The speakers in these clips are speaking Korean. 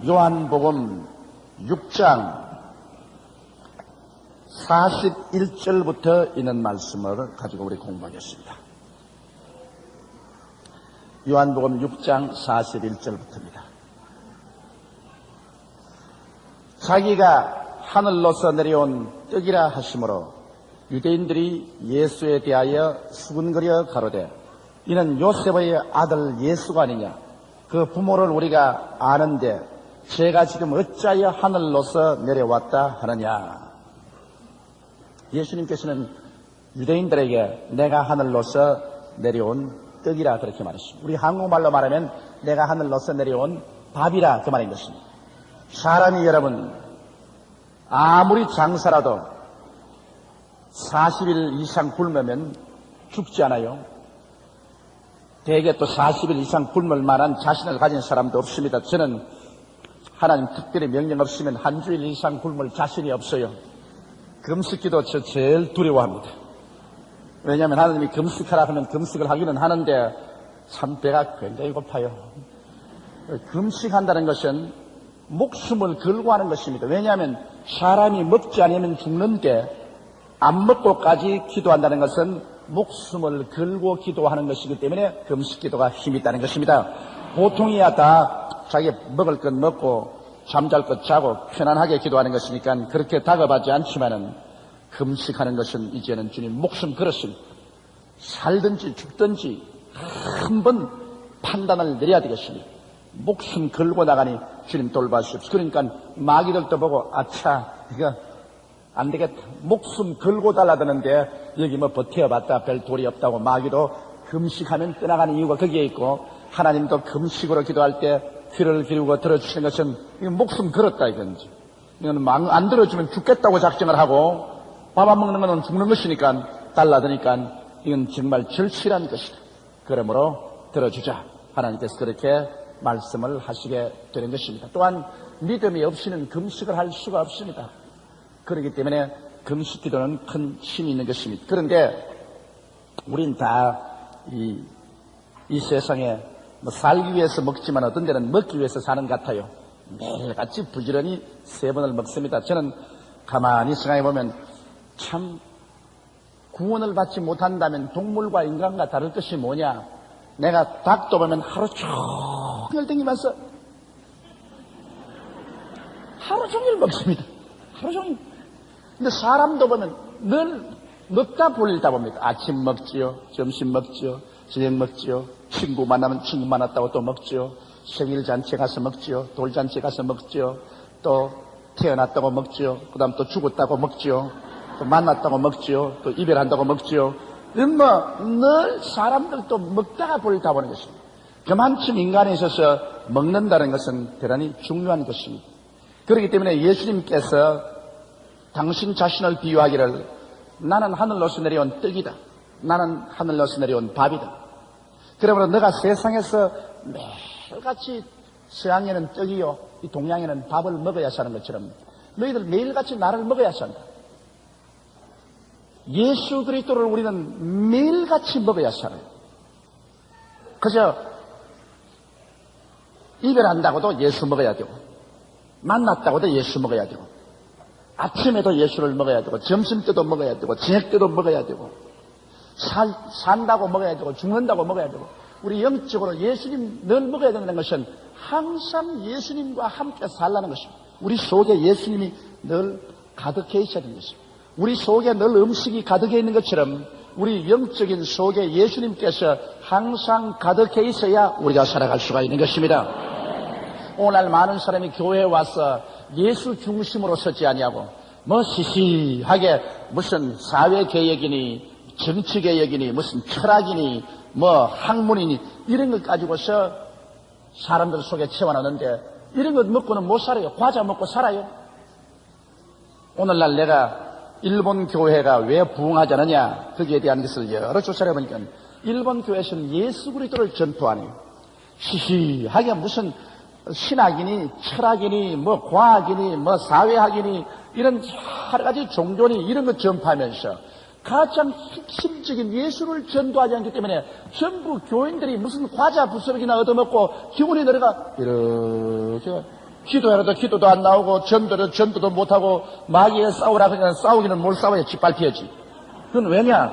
요한복음 6장 41절부터 있는 말씀을 가지고 우리 공부하겠습니다. 요한복음 6장 41절부터입니다. 자기가 하늘로서 내려온 떡이라 하심으로 유대인들이 예수에 대하여 수군거려 가로되 이는 요셉의 아들 예수가 아니냐. 그 부모를 우리가 아는데 제가 지금 어찌하여 하늘로서 내려왔다 하느냐. 예수님께서는 유대인들에게 내가 하늘로서 내려온 떡이라 그렇게 말했습니다. 우리 한국말로 말하면 내가 하늘로서 내려온 밥이라 그 말인 것입니다. 사람이 여러분 아무리 장사라도 40일 이상 굶으면 죽지 않아요. 대개 또 40일 이상 굶을 만한 자신을 가진 사람도 없습니다. 저는 하나님 특별히 명령 없으면 한 주일 이상 굶을 자신이 없어요. 금식기도 저 제일 두려워합니다. 왜냐하면 하나님이 금식하라 하면 금식을 하기는 하는데 참 배가 굉장히 고파요. 금식한다는 것은 목숨을 걸고 하는 것입니다. 왜냐하면 사람이 먹지 않으면 죽는데 안 먹고까지 기도한다는 것은 목숨을 걸고 기도하는 것이기 때문에 금식기도가 힘이 있다는 것입니다. 보통이야 다 자기 먹을 것 먹고 잠잘 것 자고 편안하게 기도하는 것이니까 그렇게 다급하지 않지만은 금식하는 것은 이제는 주님 목숨 걸었습니다. 살든지 죽든지 한번 판단을 내려야 되겠습니다. 목숨 걸고 나가니 주님 돌봐주십시오. 그러니까 마귀들도 보고 아차 이거 안 되겠다. 목숨 걸고 달라드는데 여기 뭐 버텨봤다 별 도리 없다고 마귀도 금식하면 떠나가는 이유가 거기에 있고 하나님도 금식으로 기도할 때 귀를 기울고 들어주시는 것은 이건 목숨 걸었다 이건지. 이건 안 들어주면 죽겠다고 작정을 하고 밥 안 먹는 것은 죽는 것이니까 달라드니까 이건 정말 절실한 것이다. 그러므로 들어주자. 하나님께서 그렇게 말씀을 하시게 되는 것입니다. 또한 믿음이 없이는 금식을 할 수가 없습니다. 그렇기 때문에 금식 기도는 큰 힘이 있는 것입니다. 그런데 우린 다 이 세상에 살기 위해서 먹지만 어떤 데는 먹기 위해서 사는 것 같아요. 매일같이 부지런히 3번을 먹습니다. 저는 가만히 생각해 보면 참 구원을 받지 못한다면 동물과 인간과 다를 것이 뭐냐. 내가 닭도 보면 하루 종일 댕기면서 하루 종일 먹습니다. 하루 종일. 근데 사람도 보면 늘 먹다 볼일다 봅니다. 아침 먹지요, 점심 먹지요, 저녁 먹지요, 친구 만나면 친구 만났다고 또 먹지요, 생일잔치 가서 먹지요, 돌잔치 가서 먹지요, 또 태어났다고 먹지요, 그 다음 또 죽었다고 먹지요, 또 만났다고 먹지요, 또 이별한다고 먹지요. 늘 사람들도 먹다가 볼일다 보는 것입니다. 그만큼 인간에 있어서 먹는다는 것은 대단히 중요한 것입니다. 그렇기 때문에 예수님께서 당신 자신을 비유하기를 나는 하늘로서 내려온 떡이다. 나는 하늘로서 내려온 밥이다. 그러므로 너가 세상에서 매일같이 서양에는 떡이요 이 동양에는 밥을 먹어야 사는 것처럼 너희들 매일같이 나를 먹어야 산다. 예수 그리스도를 우리는 매일같이 먹어야 살아요. 그저 이별한다고도 예수 먹어야 되고 만났다고도 예수 먹어야 되고 아침에도 예수를 먹어야 되고 점심 때도 먹어야 되고 저녁 때도 먹어야 되고 산다고 먹어야 되고 죽는다고 먹어야 되고 우리 영적으로 예수님 늘 먹어야 된다는 것은 항상 예수님과 함께 살라는 것입니다. 우리 속에 예수님이 늘 가득해 있어야 되는 것입니다. 우리 속에 늘 음식이 가득해 있는 것처럼 우리 영적인 속에 예수님께서 항상 가득해 있어야 우리가 살아갈 수가 있는 것입니다. 오늘 많은 사람이 교회에 와서 예수 중심으로 서지 아니하고 뭐 시시하게 무슨 사회개혁이니 정치개혁이니 무슨 철학이니 뭐 학문이니 이런 것 가지고서 사람들 속에 채워놨는데 이런 것 먹고는 못 살아요. 과자 먹고 살아요. 오늘날 내가 일본 교회가 왜 부흥하지 않느냐 거기에 대한 것을 여러 조사를 해보니까 일본 교회에서는 예수 그리스도를 전파하네요. 시시하게 무슨 신학이니 철학이니 뭐 과학이니 뭐 사회학이니 이런 여러 가지 종교니 이런 것 전파하면서 가장 핵심적인 예수를 전도하지 않기 때문에 전부 교인들이 무슨 과자 부스러기나 얻어먹고 기운이 내려가 이렇게 기도해라도 기도도 안 나오고 전도도 못하고 마귀에 싸우라 그냥 싸우기는 뭘 싸워야 짓밟혀야지. 그건 왜냐?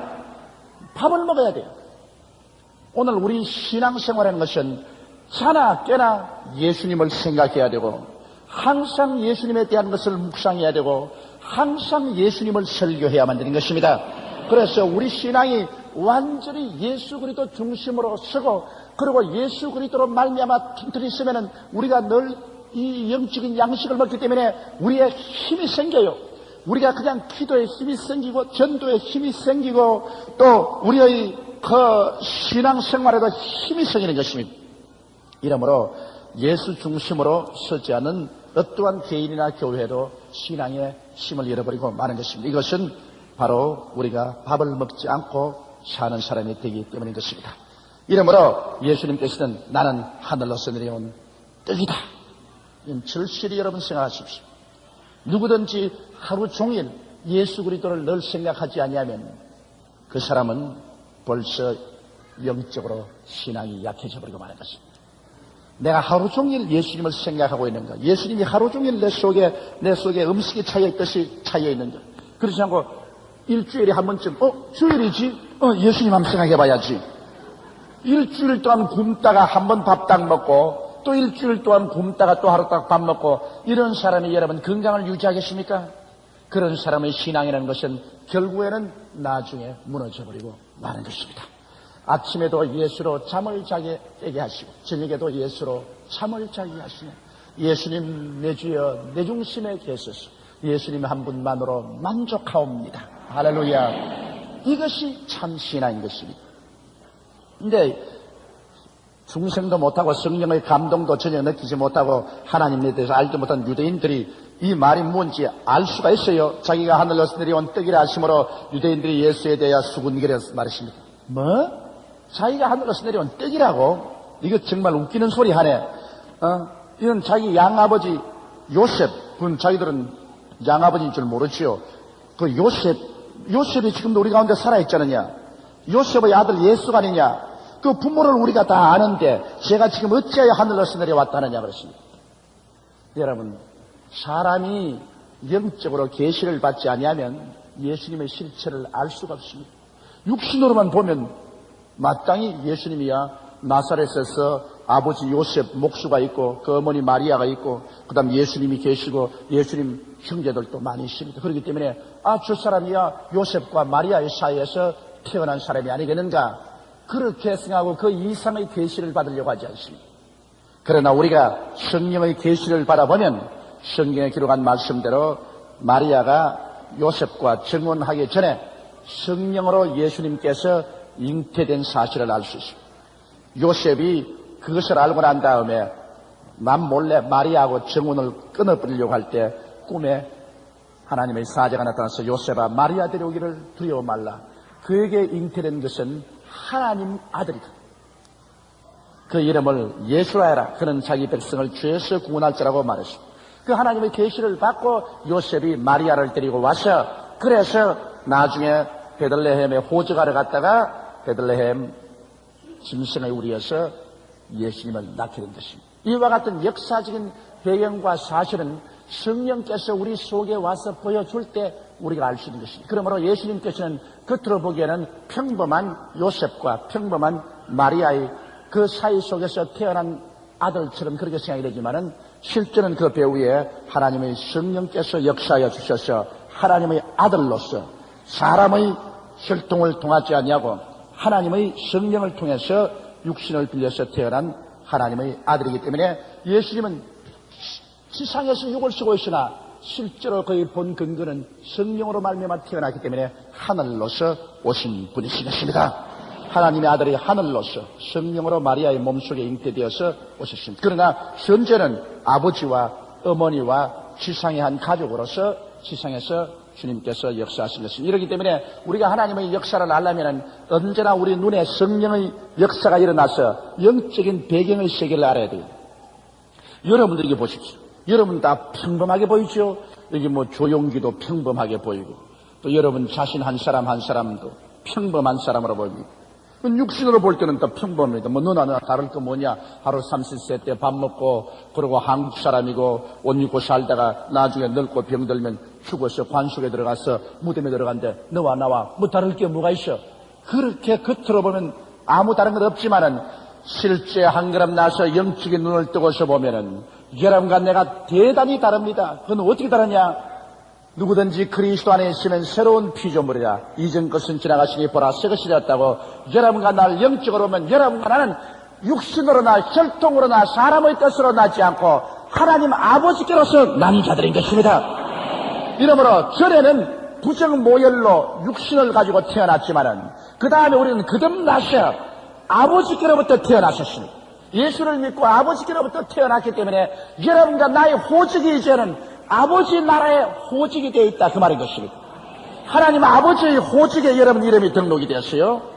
밥을 먹어야 돼요. 오늘 우리 신앙생활하는 것은 자나 깨나 예수님을 생각해야 되고 항상 예수님에 대한 것을 묵상해야 되고 항상 예수님을 설교해야만 되는 것입니다. 그래서 우리 신앙이 완전히 예수 그리스도 중심으로 서고 그리고 예수 그리스도로 말미암아 튼튼히 서면은 우리가 늘 이 영적인 양식을 먹기 때문에 우리의 힘이 생겨요. 우리가 그냥 기도에 힘이 생기고 전도에 힘이 생기고 또 우리의 그 신앙생활에도 힘이 생기는 것입니다. 이러므로 예수 중심으로 서지 않은 어떠한 개인이나 교회도 신앙의 힘을 잃어버리고 마는 것입니다. 이것은 바로 우리가 밥을 먹지 않고 사는 사람이 되기 때문인 것입니다. 이러므로 예수님께서는 나는 하늘로서 내려온 떡이다. 절실히 여러분 생각하십시오. 누구든지 하루 종일 예수 그리스도를 늘 생각하지 아니하면 그 사람은 벌써 영적으로 신앙이 약해져 버리고 마는 것입니다. 내가 하루 종일 예수님을 생각하고 있는가? 예수님이 하루 종일 내 속에 음식이 차여있듯이 차여있는가? 그렇지 않고 일주일에 한 번쯤 주일이지? 예수님 한번 생각해봐야지. 일주일 동안 굶다가 한 번 밥 딱 먹고 또 일주일 동안 굶다가 또 하루 딱 밥 먹고 이런 사람이 여러분 건강을 유지하겠습니까? 그런 사람의 신앙이라는 것은 결국에는 나중에 무너져버리고 마는 것입니다. 아침에도 예수로 잠을 자게 깨게 하시고 저녁에도 예수로 잠을 자게 하시네. 예수님 내 주여 내 중심에 계소서. 예수님 한 분만으로 만족하옵니다. 할렐루야. 이것이 참 신앙인 것입니다. 근데 중생도 못하고 성령의 감동도 전혀 느끼지 못하고 하나님에 대해서 알지 못한 유대인들이 이 말이 뭔지 알 수가 있어요. 자기가 하늘로서 내려온 떡이라 하심으로 유대인들이 예수에 대하여 수군거려서 말했습니다. 뭐? 자기가 하늘로서 내려온 떡이라고? 이거 정말 웃기는 소리 하네. 이건 자기 양아버지 요셉, 그건 자기들은 양아버지인 줄 모르지요. 그 요셉이 지금도 우리 가운데 살아있잖느냐. 요셉의 아들 예수가 아니냐. 그 부모를 우리가 다 아는데 제가 지금 어찌하여 하늘로서 내려왔다느냐 그랬습니다. 여러분, 사람이 영적으로 계시를 받지 아니하면 예수님의 실체를 알 수가 없습니다. 육신으로만 보면 마땅히 예수님이야 나사렛에서 아버지 요셉 목수가 있고 그 어머니 마리아가 있고 그 다음 예수님이 계시고 예수님 형제들도 많이 있습니다. 그렇기 때문에 저 사람이야 요셉과 마리아의 사이에서 태어난 사람이 아니겠는가 그렇게 생각하고 그 이상의 계시를 받으려고 하지 않습니다. 그러나 우리가 성령의 계시를 받아보면 성경에 기록한 말씀대로 마리아가 요셉과 정혼하기 전에 성령으로 예수님께서 잉태된 사실을 알 수 있습니다. 요셉이 그것을 알고 난 다음에 남 몰래 마리아하고 정혼을 끊어버리려고 할 때 꿈에 하나님의 사자가 나타나서 요셉아 마리아 데려오기를 두려워 말라. 그에게 잉태된 것은 하나님 아들이다. 그 이름을 예수라 해라. 그는 자기 백성을 죄에서 구원할 자라고 말했습니다. 그 하나님의 계시를 받고 요셉이 마리아를 데리고 와서 그래서 나중에 베들레헴에 호적하러 갔다가 베들레헴 짐승의 우리에서 예수님을 낳게 된 것입니다. 이와 같은 역사적인 배경과 사실은 성령께서 우리 속에 와서 보여줄 때 우리가 알 수 있는 것입니다. 그러므로 예수님께서는 겉으로 보기에는 평범한 요셉과 평범한 마리아의 그 사이 속에서 태어난 아들처럼 그렇게 생각이 되지만은 실제는 그 배후에 하나님의 성령께서 역사하여 주셔서 하나님의 아들로서 사람의 혈통을 통하지 아니하고 하나님의 성령을 통해서 육신을 빌려서 태어난 하나님의 아들이기 때문에 예수님은 지상에서 육을 쓰고 있으나 실제로 그의 본 근거는 성령으로 말미암아 태어났기 때문에 하늘로서 오신 분이신 것입니다. 하나님의 아들이 하늘로서 성령으로 마리아의 몸속에 잉태되어서 오셨습니다. 그러나 현재는 아버지와 어머니와 지상의 한 가족으로서 지상에서 주님께서 역사하신 것입니다. 이렇기 때문에 우리가 하나님의 역사를 알려면 언제나 우리 눈에 성령의 역사가 일어나서 영적인 배경의 세계를 알아야 돼요. 여러분들에게 보십시오. 여러분 다 평범하게 보이죠? 여기 조용기도 평범하게 보이고 또 여러분 자신 한 사람 한 사람도 평범한 사람으로 보입니다. 육신으로 볼 때는 더 평범합니다. 뭐 너나 다를 거 뭐냐. 하루 30세 때 밥 먹고 그러고 한국 사람이고 옷 입고 살다가 나중에 늙고 병들면 죽어서 관속에 들어가서 무덤에 들어간데 너와 나와 뭐 다를 게 뭐가 있어. 그렇게 겉으로 보면 아무 다른 것 없지만은 실제 한 걸음 나서 영적인 눈을 뜨고서 보면은 여러분과 내가 대단히 다릅니다. 그건 어떻게 다르냐? 누구든지 그리스도 안에 있으면 새로운 피조물이라. 이전 것은 지나가시니 보라 새 것이 되었다고. 여러분과 나를 영적으로 보면 여러분과 나는 육신으로나 혈통으로나 사람의 뜻으로 나지 않고 하나님 아버지께로서 난 자들인 것입니다. 이러므로 전에는 부정모혈로 육신을 가지고 태어났지만은 그 다음에 우리는 거듭나서 아버지께로부터 태어나셨습니다. 예수를 믿고 아버지께로부터 태어났기 때문에 여러분과 나의 호적이 이제는 아버지 나라의 호적이 되어 있다 그 말인 것입니다. 하나님 아버지의 호적에 여러분 이름이 등록이 되었어요.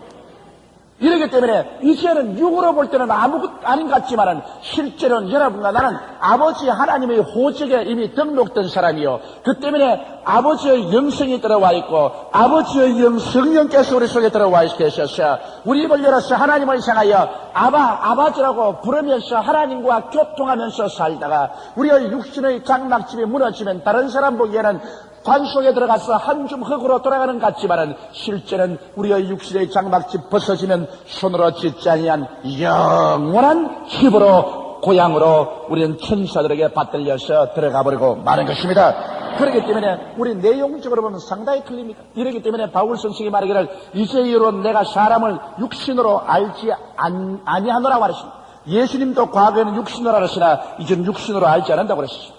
이러기 때문에 이제는 육으로 볼 때는 아무것도 아닌 것 같지만은 실제로는 여러분과 나는 아버지 하나님의 호적에 이미 등록된 사람이요. 그 때문에 아버지의 영성이 들어와 있고 아버지의 성령께서 우리 속에 들어와 계셔서 우리 입을 열어서 하나님을 향하여 아버지라고 부르면서 하나님과 교통하면서 살다가 우리의 육신의 장막집이 무너지면 다른 사람 보기에는 관 속에 들어가서 한 줌 흙으로 돌아가는 것 같지만은 실제는 우리의 육신의 장막집 벗어지면 손으로 짓지 아니한 영원한 집으로 고향으로 우리는 천사들에게 받들려서 들어가 버리고 마는 것입니다. 그렇기 때문에 우리 내용적으로 보면 상당히 틀립니다. 이렇기 때문에 바울 선생이 말하기를 이제 이후로 내가 사람을 육신으로 알지 아니하노라고 하셨습니다. 예수님도 과거에는 육신으로 알았으나 이제는 육신으로 알지 않는다고 그랬습니다.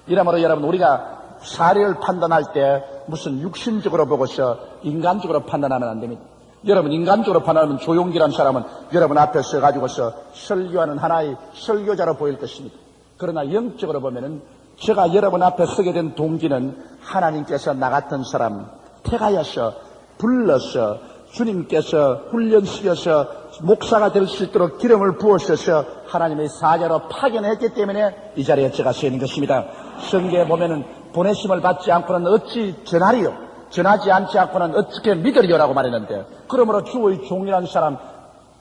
이러므로 여러분 우리가 사례를 판단할 때 무슨 육신적으로 보고서 인간적으로 판단하면 안 됩니다. 여러분 인간적으로 판단하면 조용기란 사람은 여러분 앞에 서가지고서 설교하는 하나의 설교자로 보일 것입니다. 그러나 영적으로 보면은 제가 여러분 앞에 서게 된 동기는 하나님께서 나 같은 사람 택하여서 불러서 주님께서 훈련시켜서 목사가 될 수 있도록 기름을 부으셔서 하나님의 사자로 파견했기 때문에 이 자리에 제가 서 있는 것입니다. 성경에 보면은 보내심을 받지 않고는 어찌 전하리요? 전하지 않지 않고는 어떻게 믿으리요라고 말했는데, 그러므로 주의 종이라는 사람,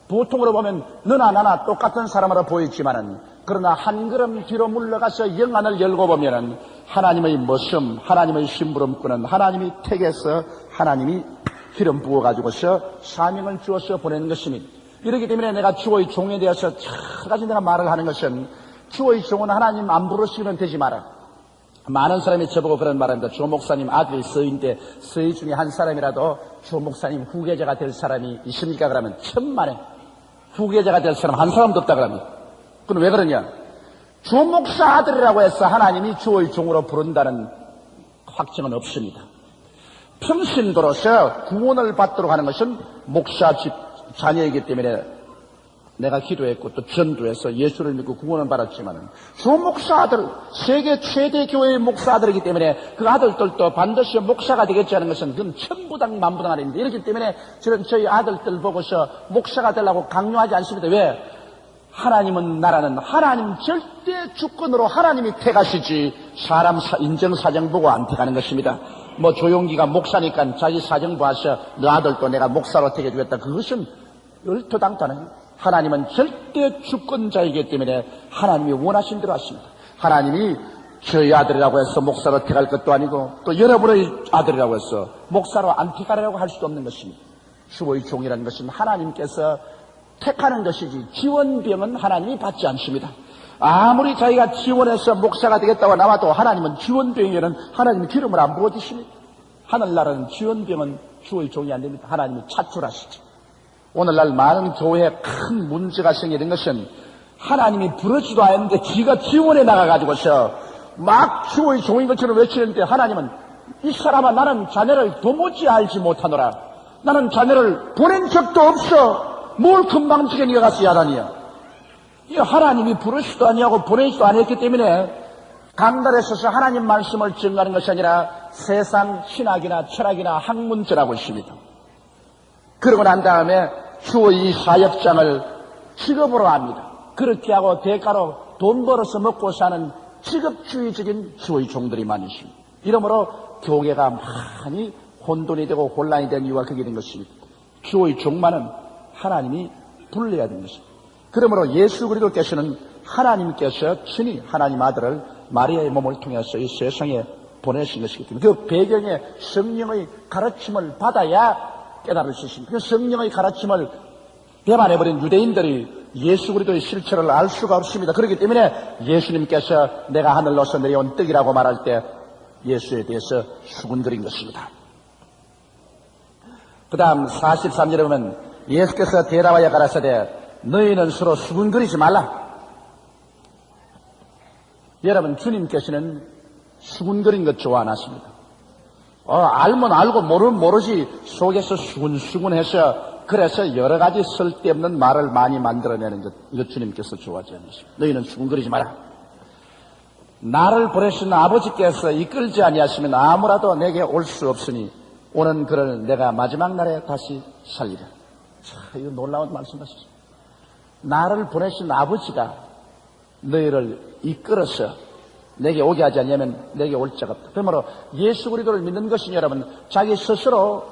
보통으로 보면 너나 나나 똑같은 사람으로 보이지만은, 그러나 한 걸음 뒤로 물러가서 영안을 열고 보면은 하나님의 모습, 하나님의 심부름꾼은 하나님이 택해서 하나님이 기름 부어가지고서 사명을 주어서 보내는 것입니다. 이렇기 때문에 내가 주의 종에 대해서 여러 가지 내가 말을 하는 것은, 주의 종은 하나님 안 부르시면 되지 마라. 많은 사람이 저보고 그런 말합니다. 조 목사님 아들이 서희인데 서희 중에 한 사람이라도 조 목사님 후계자가 될 사람이 있습니까? 그러면 천만에 후계자가 될 사람 한 사람도 없다 그럽니다. 그럼 왜 그러냐? 조 목사 아들이라고 해서 하나님이 주의 종으로 부른다는 확정은 없습니다. 평신도로서 구원을 받도록 하는 것은 목사 집 자녀이기 때문에 내가 기도했고 또 전도해서 예수를 믿고 구원을 받았지만은 조 목사 아들, 세계 최대 교회의 목사 아들이기 때문에 그 아들들도 반드시 목사가 되겠지 하는 것은 그건 천부당 만부당 아닙니다. 이렇기 때문에 저희 아들들 보고서 목사가 되려고 강요하지 않습니다. 왜? 하나님은 나라는 하나님 절대 주권으로 하나님이 택하시지 사람 인정 사정 보고 안 택하는 것입니다. 뭐 조용기가 목사니까 자기 사정 봐서 너 아들도 내가 목사로 택해주겠다. 그것은 얼토당토는 하나님은 절대 주권자이기 때문에 하나님이 원하신 대로 하십니다. 하나님이 저희 아들이라고 해서 목사로 택할 것도 아니고 또 여러분의 아들이라고 해서 목사로 안 택하라고 할 수도 없는 것입니다. 주의 종이라는 것은 하나님께서 택하는 것이지 지원병은 하나님이 받지 않습니다. 아무리 자기가 지원해서 목사가 되겠다고 나와도 하나님은 지원병에는 하나님이 기름을 안 부어주십니다. 하늘나라는 지원병은 주의 종이 안 됩니다. 하나님이 차출하시죠. 오늘날 많은 교회에 큰 문제가 생기는 것은 하나님이 부르지도 않았는데 지가 지원해 나가가지고서 막 주의 종인 것처럼 외치는데 하나님은 이 사람아 나는 자네를 도무지 알지 못하노라. 나는 자네를 보낸 적도 없어. 뭘 금방 지게 네가 가서 야단이야. 이 하나님이 부르지도 아니하고 보내지도 않았기 때문에 강단에 서서 하나님 말씀을 증거하는 것이 아니라 세상 신학이나 철학이나 학문전하고 있습니다. 그러고 난 다음에 주의 사역장을 직업으로 합니다. 그렇게 하고 대가로 돈 벌어서 먹고 사는 직업주의적인 주의 종들이 많으십니다. 이러므로 교계가 많이 혼돈이 되고 혼란이 된 이유가 그게 된 것입니다. 주의 종만은 하나님이 불러야 되는 것입니다. 그러므로 예수 그리스도께서는 하나님께서 친히 하나님 아들을 마리아의 몸을 통해서 이 세상에 보내신 것이기 때문에 그 배경에 성령의 가르침을 받아야 깨달을 수 있습니다. 그 성령의 가르침을 배반해버린 유대인들이 예수 그리스도의 실체를 알 수가 없습니다. 그렇기 때문에 예수님께서 내가 하늘로서 내려온 떡이라고 말할 때 예수에 대해서 수군거린 것입니다. 그 다음 43절에 보면 예수께서 대답하여 가라사대 너희는 서로 수군거리지 말라. 여러분, 주님께서는 수군거린 것 좋아 안 하십니다. 알면 알고 모르면 모르지 속에서 수군수군해서 그래서 여러 가지 쓸데없는 말을 많이 만들어내는 것, 이거 주님께서 좋아하지 않으십니다. 너희는 수군거리지 마라. 나를 보내신 아버지께서 이끌지 아니하시면 아무라도 내게 올 수 없으니 오는 그를 내가 마지막 날에 다시 살리라. 참, 이거 놀라운 말씀하시죠. 나를 보내신 아버지가 너희를 이끌어서 내게 오게 하지 않으면 내게 올 자가 없다. 그러므로 예수 그리스도를 믿는 것은 여러분 자기 스스로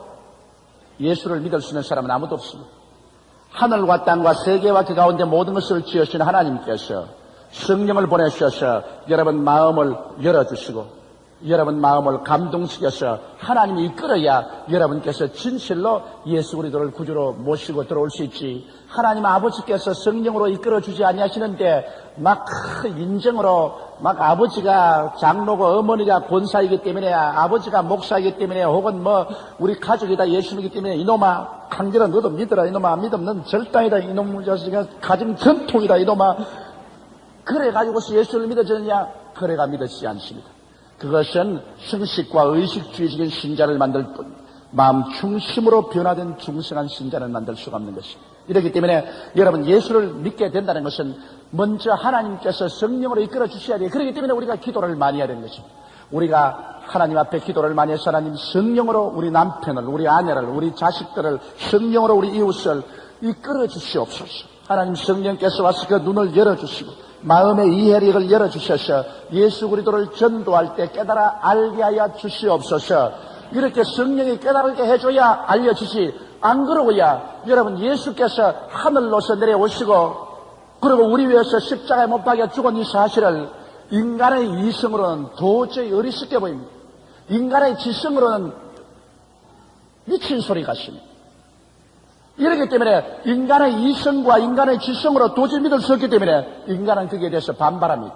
예수를 믿을 수 있는 사람은 아무도 없습니다. 하늘과 땅과 세계와 그 가운데 모든 것을 지으신 하나님께서 성령을 보내셔서 여러분 마음을 열어주시고 여러분 마음을 감동시켜서 하나님이 이끌어야 여러분께서 진실로 예수 그리스도를 구주로 모시고 들어올 수 있지. 하나님 아버지께서 성령으로 이끌어주지 아니하시는데 막 인정으로 막 아버지가 장로고 어머니가 권사이기 때문에 아버지가 목사이기 때문에 혹은 뭐 우리 가족이 다 예수이기 때문에 이놈아 강제로 너도 믿어라 이놈아 안 믿으면 넌 절단이다 이놈 자식아 가정 전통이다 이놈아 그래가지고서 예수를 믿어졌느냐? 그래가 믿어지지 않습니다. 그것은 형식과 의식주의적인 신자를 만들 뿐 마음 중심으로 변화된 중생한 신자를 만들 수가 없는 것입니다. 이렇기 때문에 여러분 예수를 믿게 된다는 것은 먼저 하나님께서 성령으로 이끌어 주셔야 돼요. 그렇기 때문에 우리가 기도를 많이 해야 되는 것입니다. 우리가 하나님 앞에 기도를 많이 해서 하나님 성령으로 우리 남편을 우리 아내를 우리 자식들을 성령으로 우리 이웃을 이끌어 주시옵소서. 하나님 성령께서 와서 그 눈을 열어주시고 마음의 이해력을 열어주셔서 예수 그리스도를 전도할 때 깨달아 알게 하여 주시옵소서. 이렇게 성령이 깨달게 해줘야 알려주시. 안 그러고야 여러분 예수께서 하늘로서 내려오시고 그리고 우리 위해서 십자가에 못 박혀 죽은 이 사실을 인간의 이성으로는 도저히 어리석게 보입니다. 인간의 지성으로는 미친 소리 같습니다. 이렇기 때문에 인간의 이성과 인간의 지성으로 도저히 믿을 수 없기 때문에 인간은 거기에 대해서 반발합니다.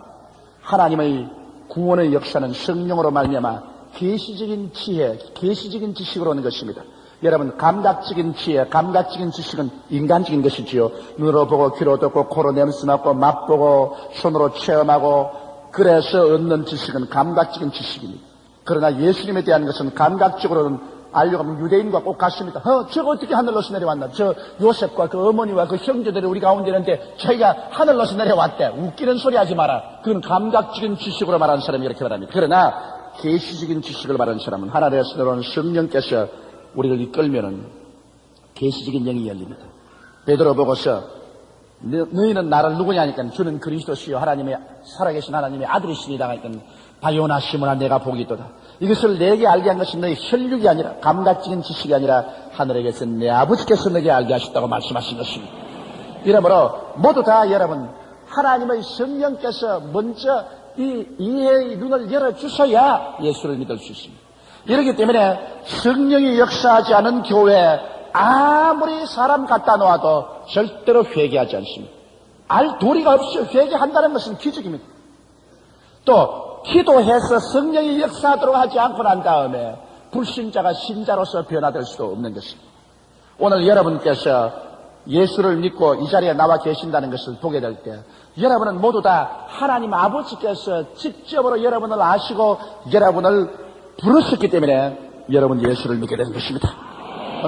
하나님의 구원의 역사는 성령으로 말미암아 계시적인 지혜, 계시적인 지식으로 오는 것입니다. 여러분 감각적인 지혜, 감각적인 지식은 인간적인 것이지요. 눈으로 보고 귀로 듣고 코로 냄새 맡고 맛보고 손으로 체험하고 그래서 얻는 지식은 감각적인 지식입니다. 그러나 예수님에 대한 것은 감각적으로는 알려고 하면 유대인과 꼭 같습니다. 저거 어떻게 하늘로서 내려왔나? 저 요셉과 그 어머니와 그 형제들이 우리 가운데 있는데 저희가 하늘로서 내려왔대. 웃기는 소리 하지 마라. 그건 감각적인 지식으로 말하는 사람이 이렇게 말합니다. 그러나 계시적인 지식을 말하는 사람은 하늘에서 내려오는 성령께서 우리를 이끌면은 계시적인 영이 열립니다. 베드로 보고서 너희는 나를 누구냐 하니까 주는 그리스도시요 하나님의 살아계신 하나님의 아들이시니라 하니까 바요나 시몬아 내가 복이 있도다. 이것을 내게 알게 한 것은 너희 혈육이 아니라 감각적인 지식이 아니라 하늘에 계신 내 아버지께서 내게 알게 하셨다고 말씀하신 것입니다. 이러므로 모두 다 여러분 하나님의 성령께서 먼저 이 이해의 눈을 열어주셔야 예수를 믿을 수 있습니다. 이렇기 때문에 성령이 역사하지 않은 교회에 아무리 사람 갖다 놓아도 절대로 회개하지 않습니다. 알 도리가 없이 회개한다는 것은 기적입니다. 또 기도해서 성령이 역사하도록 하지 않고 난 다음에 불신자가 신자로서 변화될 수도 없는 것입니다. 오늘 여러분께서 예수를 믿고 이 자리에 나와 계신다는 것을 보게 될 때 여러분은 모두 다 하나님 아버지께서 직접으로 여러분을 아시고 여러분을 부르셨기 때문에 여러분 예수를 믿게 되는 것입니다.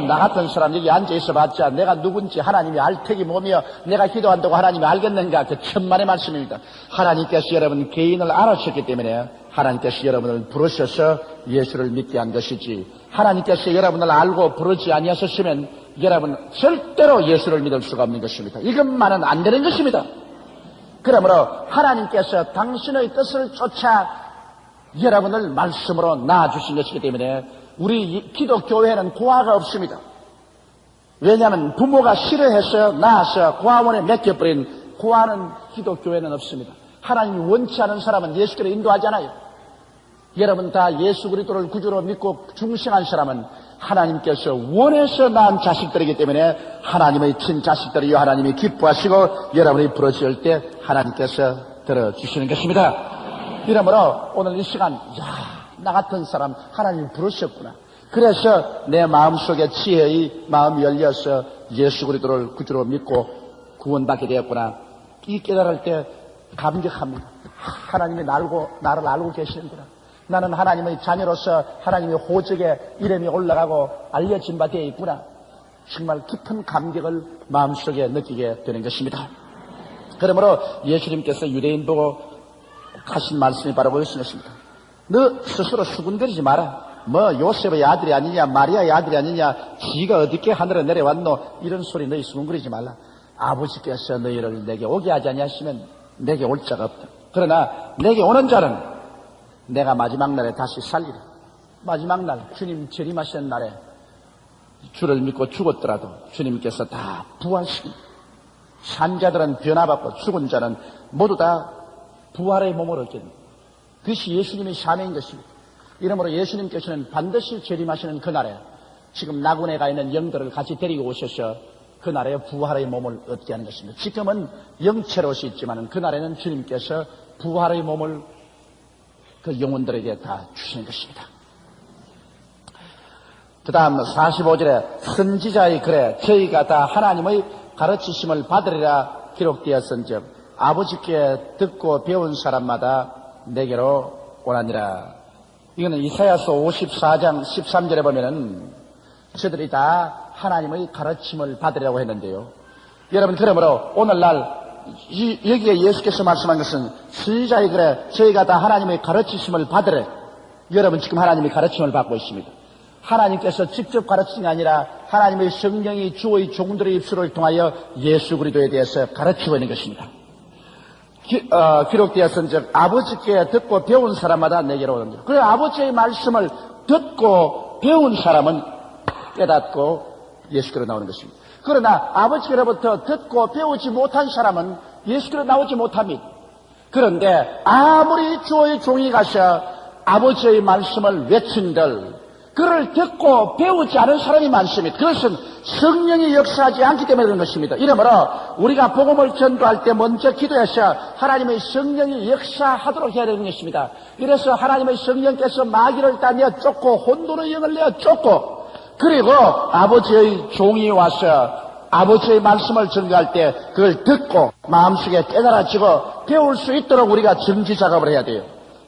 나 같은 사람 여기 앉아있어 봤자 내가 누군지 하나님이 알 택이 뭐며 내가 기도한다고 하나님이 알겠는가? 그 천만의 말씀입니다. 하나님께서 여러분 개인을 알아셨기 때문에 하나님께서 여러분을 부르셔서 예수를 믿게 한 것이지 하나님께서 여러분을 알고 부르지 아니하셨으면 여러분 절대로 예수를 믿을 수가 없는 것입니다. 이것만은 안 되는 것입니다. 그러므로 하나님께서 당신의 뜻을 쫓아 여러분을 말씀으로 낳아주신 것이기 때문에 우리 기독교회는 고아가 없습니다. 왜냐하면 부모가 싫어해서 낳아서 고아원에 맡겨버린 고아는 기독교에는 없습니다. 하나님이 원치 않은 사람은 예수께로 인도하지 않아요. 여러분 다 예수 그리스도를 구주로 믿고 중생한 사람은 하나님께서 원해서 낳은 자식들이기 때문에 하나님의 친자식들이요 하나님이 기뻐하시고 여러분이 부르실 때 하나님께서 들어주시는 것입니다. 이러므로 오늘 이 시간 나 같은 사람 하나님이 부르셨구나. 그래서 내 마음속에 지혜의 마음이 열려서 예수 그리스도를 구주로 믿고 구원받게 되었구나. 이 깨달을 때 감격합니다. 하나님이 나를 알고 계시는구나. 나는 하나님의 자녀로서 하나님의 호적에 이름이 올라가고 알려진 바 되어 있구나. 정말 깊은 감격을 마음속에 느끼게 되는 것입니다. 그러므로 예수님께서 유대인 보고 하신 말씀이 바로 그것이었습니다. 너 스스로 수군거리지 마라. 뭐 요셉의 아들이 아니냐, 마리아의 아들이 아니냐, 지가 어떻게 하늘에 내려왔노, 이런 소리 너희 수군거리지 말라. 아버지께서 너희를 내게 오게 하지 아니하시면 내게 올 자가 없다. 그러나 내게 오는 자는 내가 마지막 날에 다시 살리라. 마지막 날 주님 재림하시는 날에 주를 믿고 죽었더라도 주님께서 다 부활시킵니다. 산 자들은 변화받고 죽은 자는 모두 다 부활의 몸을 얻게 됩니다. 그것이 예수님의 사명인 것입니다. 이러므로 예수님께서는 반드시 재림하시는 그날에 지금 나군에 가 있는 영들을 같이 데리고 오셔서 그날에 부활의 몸을 얻게 하는 것입니다. 지금은 영체로서 있지만 그날에는 주님께서 부활의 몸을 그 영혼들에게 다 주시는 것입니다. 그 다음 45절에 선지자의 글에 저희가 다 하나님의 가르치심을 받으리라 기록되었은즉 아버지께 듣고 배운 사람마다 내게로 오나니라. 이거는 이사야서 54장 13절에 보면은 저들이 다 하나님의 가르침을 받으려고 했는데요. 여러분 그러므로 오늘날 여기에 예수께서 말씀한 것은 선지자의 글에 저희가 다 하나님의 가르치심을 받으래. 여러분 지금 하나님의 가르침을 받고 있습니다. 하나님께서 직접 가르치는 게 아니라 하나님의 성령이 주의 종들의 입술을 통하여 예수 그리스도에 대해서 가르치고 있는 것입니다. 기록되었은즉 아버지께 듣고 배운 사람마다 내게로 오는다. 그래 아버지의 말씀을 듣고 배운 사람은 깨닫고 예수께로 나오는 것입니다. 그러나 아버지께로부터 듣고 배우지 못한 사람은 예수께로 나오지 못합니다. 그런데 아무리 주의 종이 가서 아버지의 말씀을 외친들 그를 듣고 배우지 않은 사람이 많습니다. 그것은 성령이 역사하지 않기 때문에 그런 것입니다. 이러므로 우리가 복음을 전도할 때 먼저 기도해서 하나님의 성령이 역사하도록 해야 되는 것입니다. 이래서 하나님의 성령께서 마귀를 다 내어 쫓고 혼돈의 영을 내어 쫓고 그리고 아버지의 종이 와서 아버지의 말씀을 전가할 때 그걸 듣고 마음속에 깨달아지고 배울 수 있도록 우리가 정지 작업을 해야 돼요.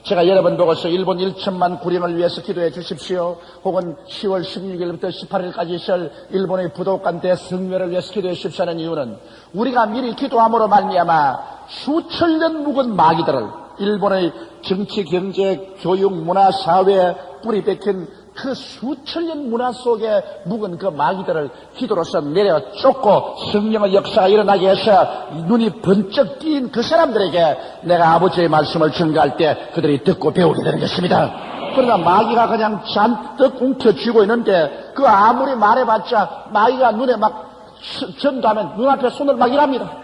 제가 여러분 보고서 일본 1천만 구령을 위해서 기도해 주십시오. 혹은 10월 16일부터 18일까지 있을 일본의 부도간 대성묘를 위해서 기도해 주십시오 하는 이유는 우리가 미리 기도함으로 말미암아 수천 년 묵은 마귀들을 일본의 정치, 경제, 교육, 문화, 사회에 뿌리 박힌 그 수천 년 문화 속에 묵은 그 마귀들을 기도로서 내려 쫓고 성령의 역사가 일어나게 해서 눈이 번쩍 띄인 그 사람들에게 내가 아버지의 말씀을 전가할 때 그들이 듣고 배우게 되는 것입니다. 그러나 마귀가 그냥 잔뜩 움켜쥐고 있는데 그 아무리 말해봤자 마귀가 눈에 막 전도하면 눈앞에 손을 막 일합니다.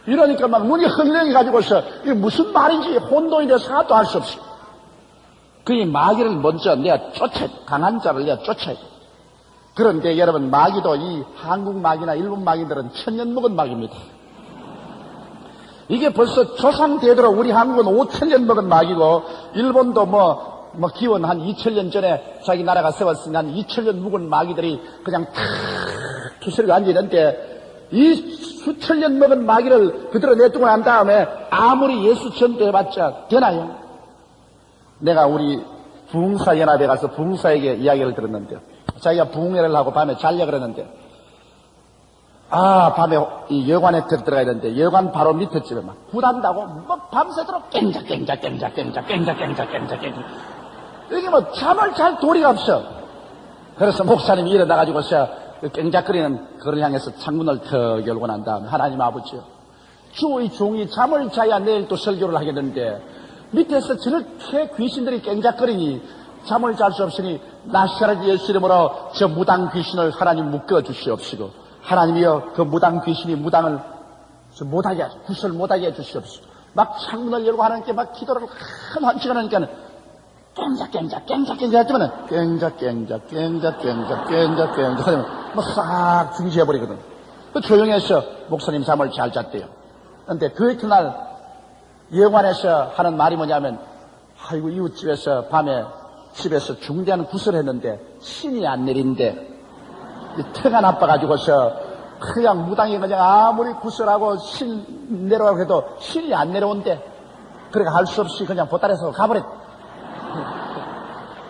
이러니까 막 눈이 흘렁해가지고서 이게 무슨 말인지 혼돈이 돼서 하나도 알 수 없어요. 그이 마귀를 먼저 내가 쫓아야 돼. 강한 자를 내가 쫓아야 돼. 그런데 여러분 마귀도 이 한국 마귀나 일본 마귀들은 천년 먹은 마귀입니다. 이게 벌써 조상 되도록 우리 한국은 5천년 먹은 마귀고 일본도 뭐 기원 한 2천년 전에 자기 나라가 세웠으니 한 2천년 묵은 마귀들이 그냥 탁 투스리고 앉아있는데 이 수천년 먹은 마귀를 그대로 내두고 난 다음에 아무리 예수 전도해봤자 되나요? 내가 우리 부흥사연합에 가서 부흥사에게 이야기를 들었는데 자기가 부흥회를 하고 밤에 자려고 그러는데 밤에 이 여관에 들어가야 되는데 여관 바로 밑에 집에 막 부단다고 뭐 밤새도록 깽작 이게 뭐 잠을 잘 도리가 없어. 그래서 목사님이 일어나가지고서 그 깽작거리는 그를 향해서 창문을 턱 열고 난 다음에 하나님 아버지요 주의 종이 잠을 자야 내일 또 설교를 하겠는데 밑에서 저렇게 귀신들이 깽작거리니 잠을 잘 수 없으니 나사렛 예수 이름으로 저 무당 귀신을 하나님 묶어 주시옵시고 하나님이여 그 무당 귀신이 무당을 못하게 구설 못하게 해주시옵소서. 막 창문을 열고 하나님께 막 기도를 한 시간 하니까 깽작 하지만은 깽작 하면 싹 중지해버리거든. 그 조용히 해서 목사님 잠을 잘 잤대요. 근데 그 이튿날 영화관에서 하는 말이 뭐냐면, 아이고 이웃집에서 밤에 집에서 중대한 구설을 했는데 신이 안 내린대. 태가 나빠가지고서 그냥 무당이 그냥 아무리 구설하고 신 내려가고 해도 신이 안 내려온대. 그러니까 할 수 없이 그냥 보따리에서 가버렸대.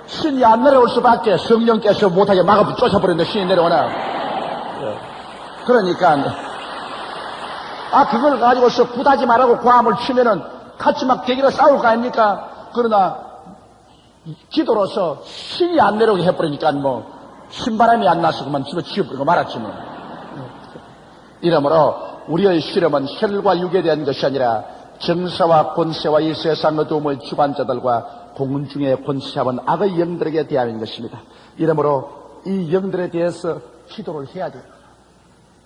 신이 안 내려올 수밖에 성령께서 못하게 막아 쫓아버렸는데 신이 내려오나. 그러니까 그걸 가지고서 부다지 말라고 고함을 치면은 같이 막 대기로 싸울 거 아닙니까? 그러나 기도로서 신이 안 내려오게 해버리니까 뭐 신바람이 안 나서 그만 집에 치워버리고 말았지 뭐. 이러므로 우리의 실험은 혈과 육에 대한 것이 아니라 정사와 권세와 이 세상 어두움의 주관자들과 공중에 권세하는 악의 영들에게 대하는 것입니다. 이러므로 이 영들에 대해서 기도를 해야 돼요.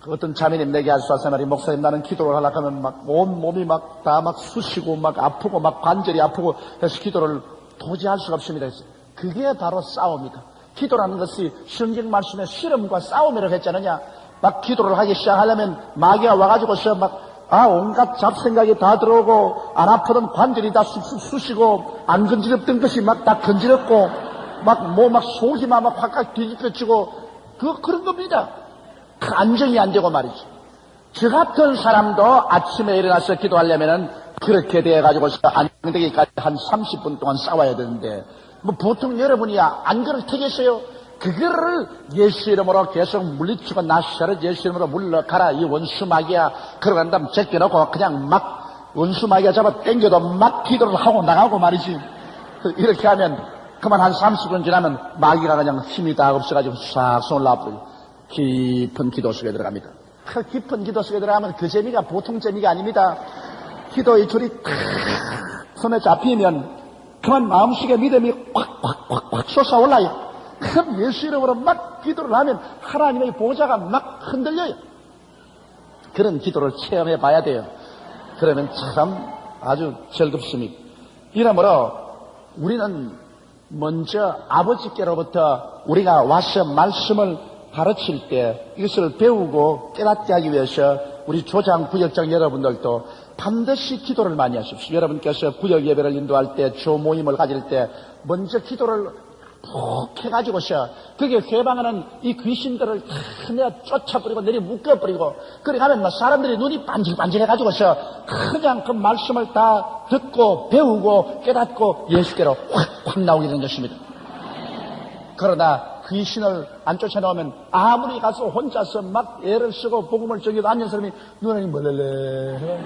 어떤 자매님 내게 와서 말이, 목사님 나는 기도를 하려고 하면 막 온몸이 막 다 막 쑤시고 막 아프고 막 관절이 아프고 해서 기도를 도저히 할 수가 없습니다. 그게 바로 싸움이다. 기도라는 것이 성경 말씀의 실험과 싸움이라고 했잖느냐. 막 기도를 하기 시작하려면 마귀가 와가지고서 막 온갖 잡생각이 다 들어오고 안 아프던 관절이 다 쑥쑥 쑤시고 안 건지럽던 것이 막 다 건지럽고 막 속이 막 확 뒤집혀지고 그런 겁니다. 안정이 안 되고 말이죠. 저 같은 사람도 아침에 일어나서 기도하려면은 그렇게 돼가지고서 안정되기까지 한 30분 동안 싸워야 되는데 뭐 보통 여러분이 안 그럴 테겠어요? 그거를 예수 이름으로 계속 물리치고 나시아를 예수 이름으로 물러가라 이 원수 마귀야. 그러고 난 다음 제껴놓고 그냥 막 원수 마귀가 잡아 당겨도 막 기도를 하고 나가고 말이지. 이렇게 하면 그만 한 30분 지나면 마귀가 그냥 힘이 다 없어가지고 싹 손을 놔버리고 깊은 기도 속에 들어갑니다. 그 깊은 기도 속에 들어가면 그 재미가 보통 재미가 아닙니다. 기도의 줄이 탁 손에 잡히면 그만 마음속에 믿음이 확 솟아올라요. 그럼 예수 이름으로 막 기도를 하면 하나님의 보좌가 막 흔들려요. 그런 기도를 체험해 봐야 돼요. 그러면 참 아주 즐겁습니다. 이러므로 우리는 먼저 아버지께로부터 우리가 와서 말씀을 가르칠 때 이것을 배우고 깨닫게 하기 위해서 우리 조장, 구역장 여러분들도 반드시 기도를 많이 하십시오. 여러분께서 구역 예배를 인도할 때, 조 모임을 가질 때 먼저 기도를 푹 해가지고서 그게 회방하는 이 귀신들을 다 내가 쫓아버리고 내리 묶어버리고 그래 가면 막 사람들이 눈이 반질반질해가지고서 그냥 그 말씀을 다 듣고 배우고 깨닫고 예수께로 확 나오게 되는 것입니다. 그러나 귀신을 안 쫓아나오면 아무리 가서 혼자서 막 애를 쓰고 복음을 전해도 앉은 사람이 눈이 멀레레 해.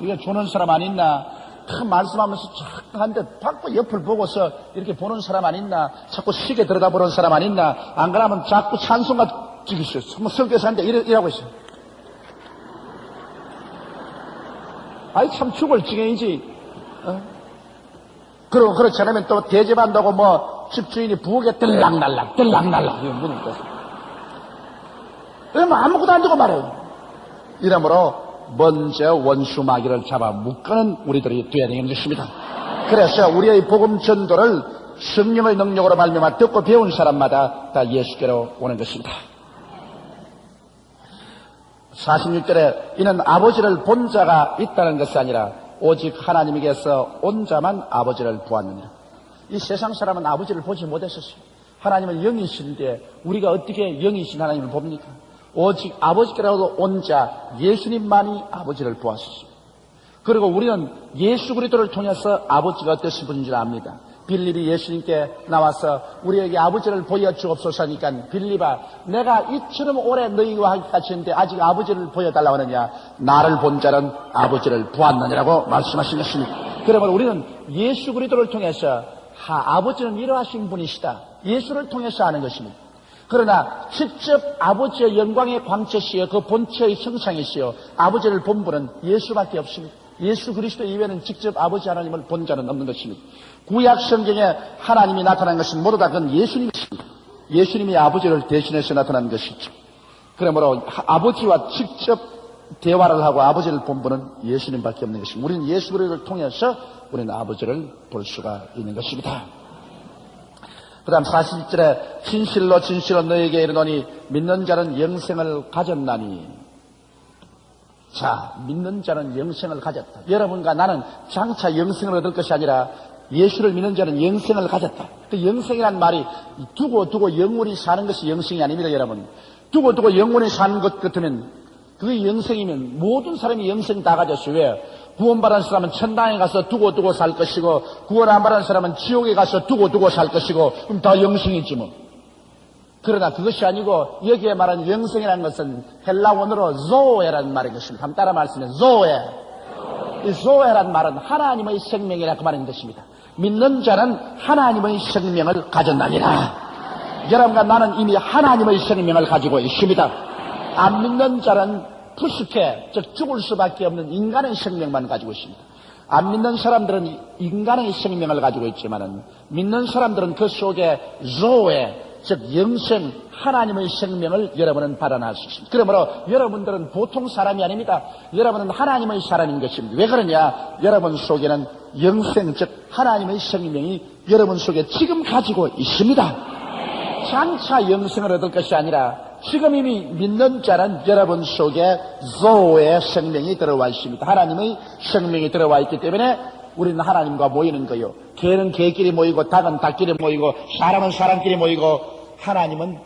이게 조는 사람 안 있나? 그 말씀하면서 자꾸 한데 자꾸 옆을 보고서 이렇게 보는 사람 안 있나? 자꾸 시계 들여다보는 사람 안 있나? 안 그러면 자꾸 찬송가 찍으셔요. 성교에서 한데 이러고 있어요. 아이 참 죽을 지경이지. 그리고 그렇지 않으면 또 대접한다고 뭐 집주인이 부엌에 들락날락 이거 문을 떴어. 그러면 아무것도 안 되고 말아요. 이러므로 먼저 원수 마귀를 잡아 묶는 우리들이 되어야 되는 것입니다. 그래서 우리의 복음 전도를 성령의 능력으로 말미암아 듣고 배운 사람마다 다 예수께로 오는 것입니다. 46절에 이는 아버지를 본 자가 있다는 것이 아니라 오직 하나님에게서 온 자만 아버지를 보았느니라. 이 세상 사람은 아버지를 보지 못했었어요. 하나님은 영이신데 우리가 어떻게 영이신 하나님을 봅니까? 오직 아버지께로도 온 자 예수님만이 아버지를 보았었습니다. 그리고 우리는 예수 그리스도를 통해서 아버지가 어떠신 분인 줄 압니다. 빌립이 예수님께 나와서 우리에게 아버지를 보여주옵소서 하니까 빌립아 내가 이처럼 오래 너희와 같이 했는데 아직 아버지를 보여달라고 하느냐. 나를 본 자는 아버지를 보았느니라고 말씀하신 것입니다. 그러면 우리는 예수 그리스도를 통해서 아버지는 이러하신 분이시다. 예수를 통해서 아는 것입니다. 그러나 직접 아버지의 영광의 광채시여 그 본체의 형상이시여 아버지를 본 분은 예수밖에 없습니다. 예수 그리스도 이외에는 직접 아버지 하나님을 본 자는 없는 것입니다. 구약 성경에 하나님이 나타난 것은 모두 다 그건 예수님이십니다. 예수님이 아버지를 대신해서 나타난 것이죠. 그러므로 아버지와 직접 대화를 하고 아버지를 본 분은 예수님밖에 없는 것입니다. 우리는 예수 그리스도를 통해서 우리는 아버지를 볼 수가 있는 것입니다. 그 다음 41절에 진실로 진실로 너에게 이르노니 믿는 자는 영생을 가졌나니. 자, 믿는 자는 영생을 가졌다. 여러분과 나는 장차 영생을 얻을 것이 아니라 예수를 믿는 자는 영생을 가졌다. 그 영생이란 말이 두고 영원히 사는 것이 영생이 아닙니다, 여러분. 두고 영원히 사는 것 같으면 그게 영생이면 모든 사람이 영생 다 가졌어요. 왜? 구원받은 사람은 천당에 가서 두고 살 것이고 구원 안 받은 사람은 지옥에 가서 두고 살 것이고 그럼 다 영생이지 뭐. 그러나 그것이 아니고 여기에 말하는 영생이라는 것은 헬라어로 조에라는 말인 것입니다. 한번 따라 말씀해. 조에. 이 조에라는 말은 하나님의 생명이라 그 말인 것입니다. 믿는 자는 하나님의 생명을 가졌나니라. 여러분과 나는 이미 하나님의 생명을 가지고 있습니다. 안 믿는 자는 푸스케, 즉 죽을 수밖에 없는 인간의 생명만 가지고 있습니다. 안 믿는 사람들은 인간의 생명을 가지고 있지만은 믿는 사람들은 그 속에 조에, 즉 영생, 하나님의 생명을 여러분은 발견할 수 있습니다. 그러므로 여러분들은 보통 사람이 아닙니다. 여러분은 하나님의 사람인 것입니다. 왜 그러냐? 여러분 속에는 영생, 즉 하나님의 생명이 여러분 속에 지금 가지고 있습니다. 장차 영생을 얻을 것이 아니라 지금 이미 믿는 자는 여러분 속에 조의 생명이 들어와 있습니다. 하나님의 생명이 들어와 있기 때문에 우리는 하나님과 모이는 거요. 개는 개끼리 모이고 닭은 닭끼리 모이고 사람은 사람끼리 모이고 하나님은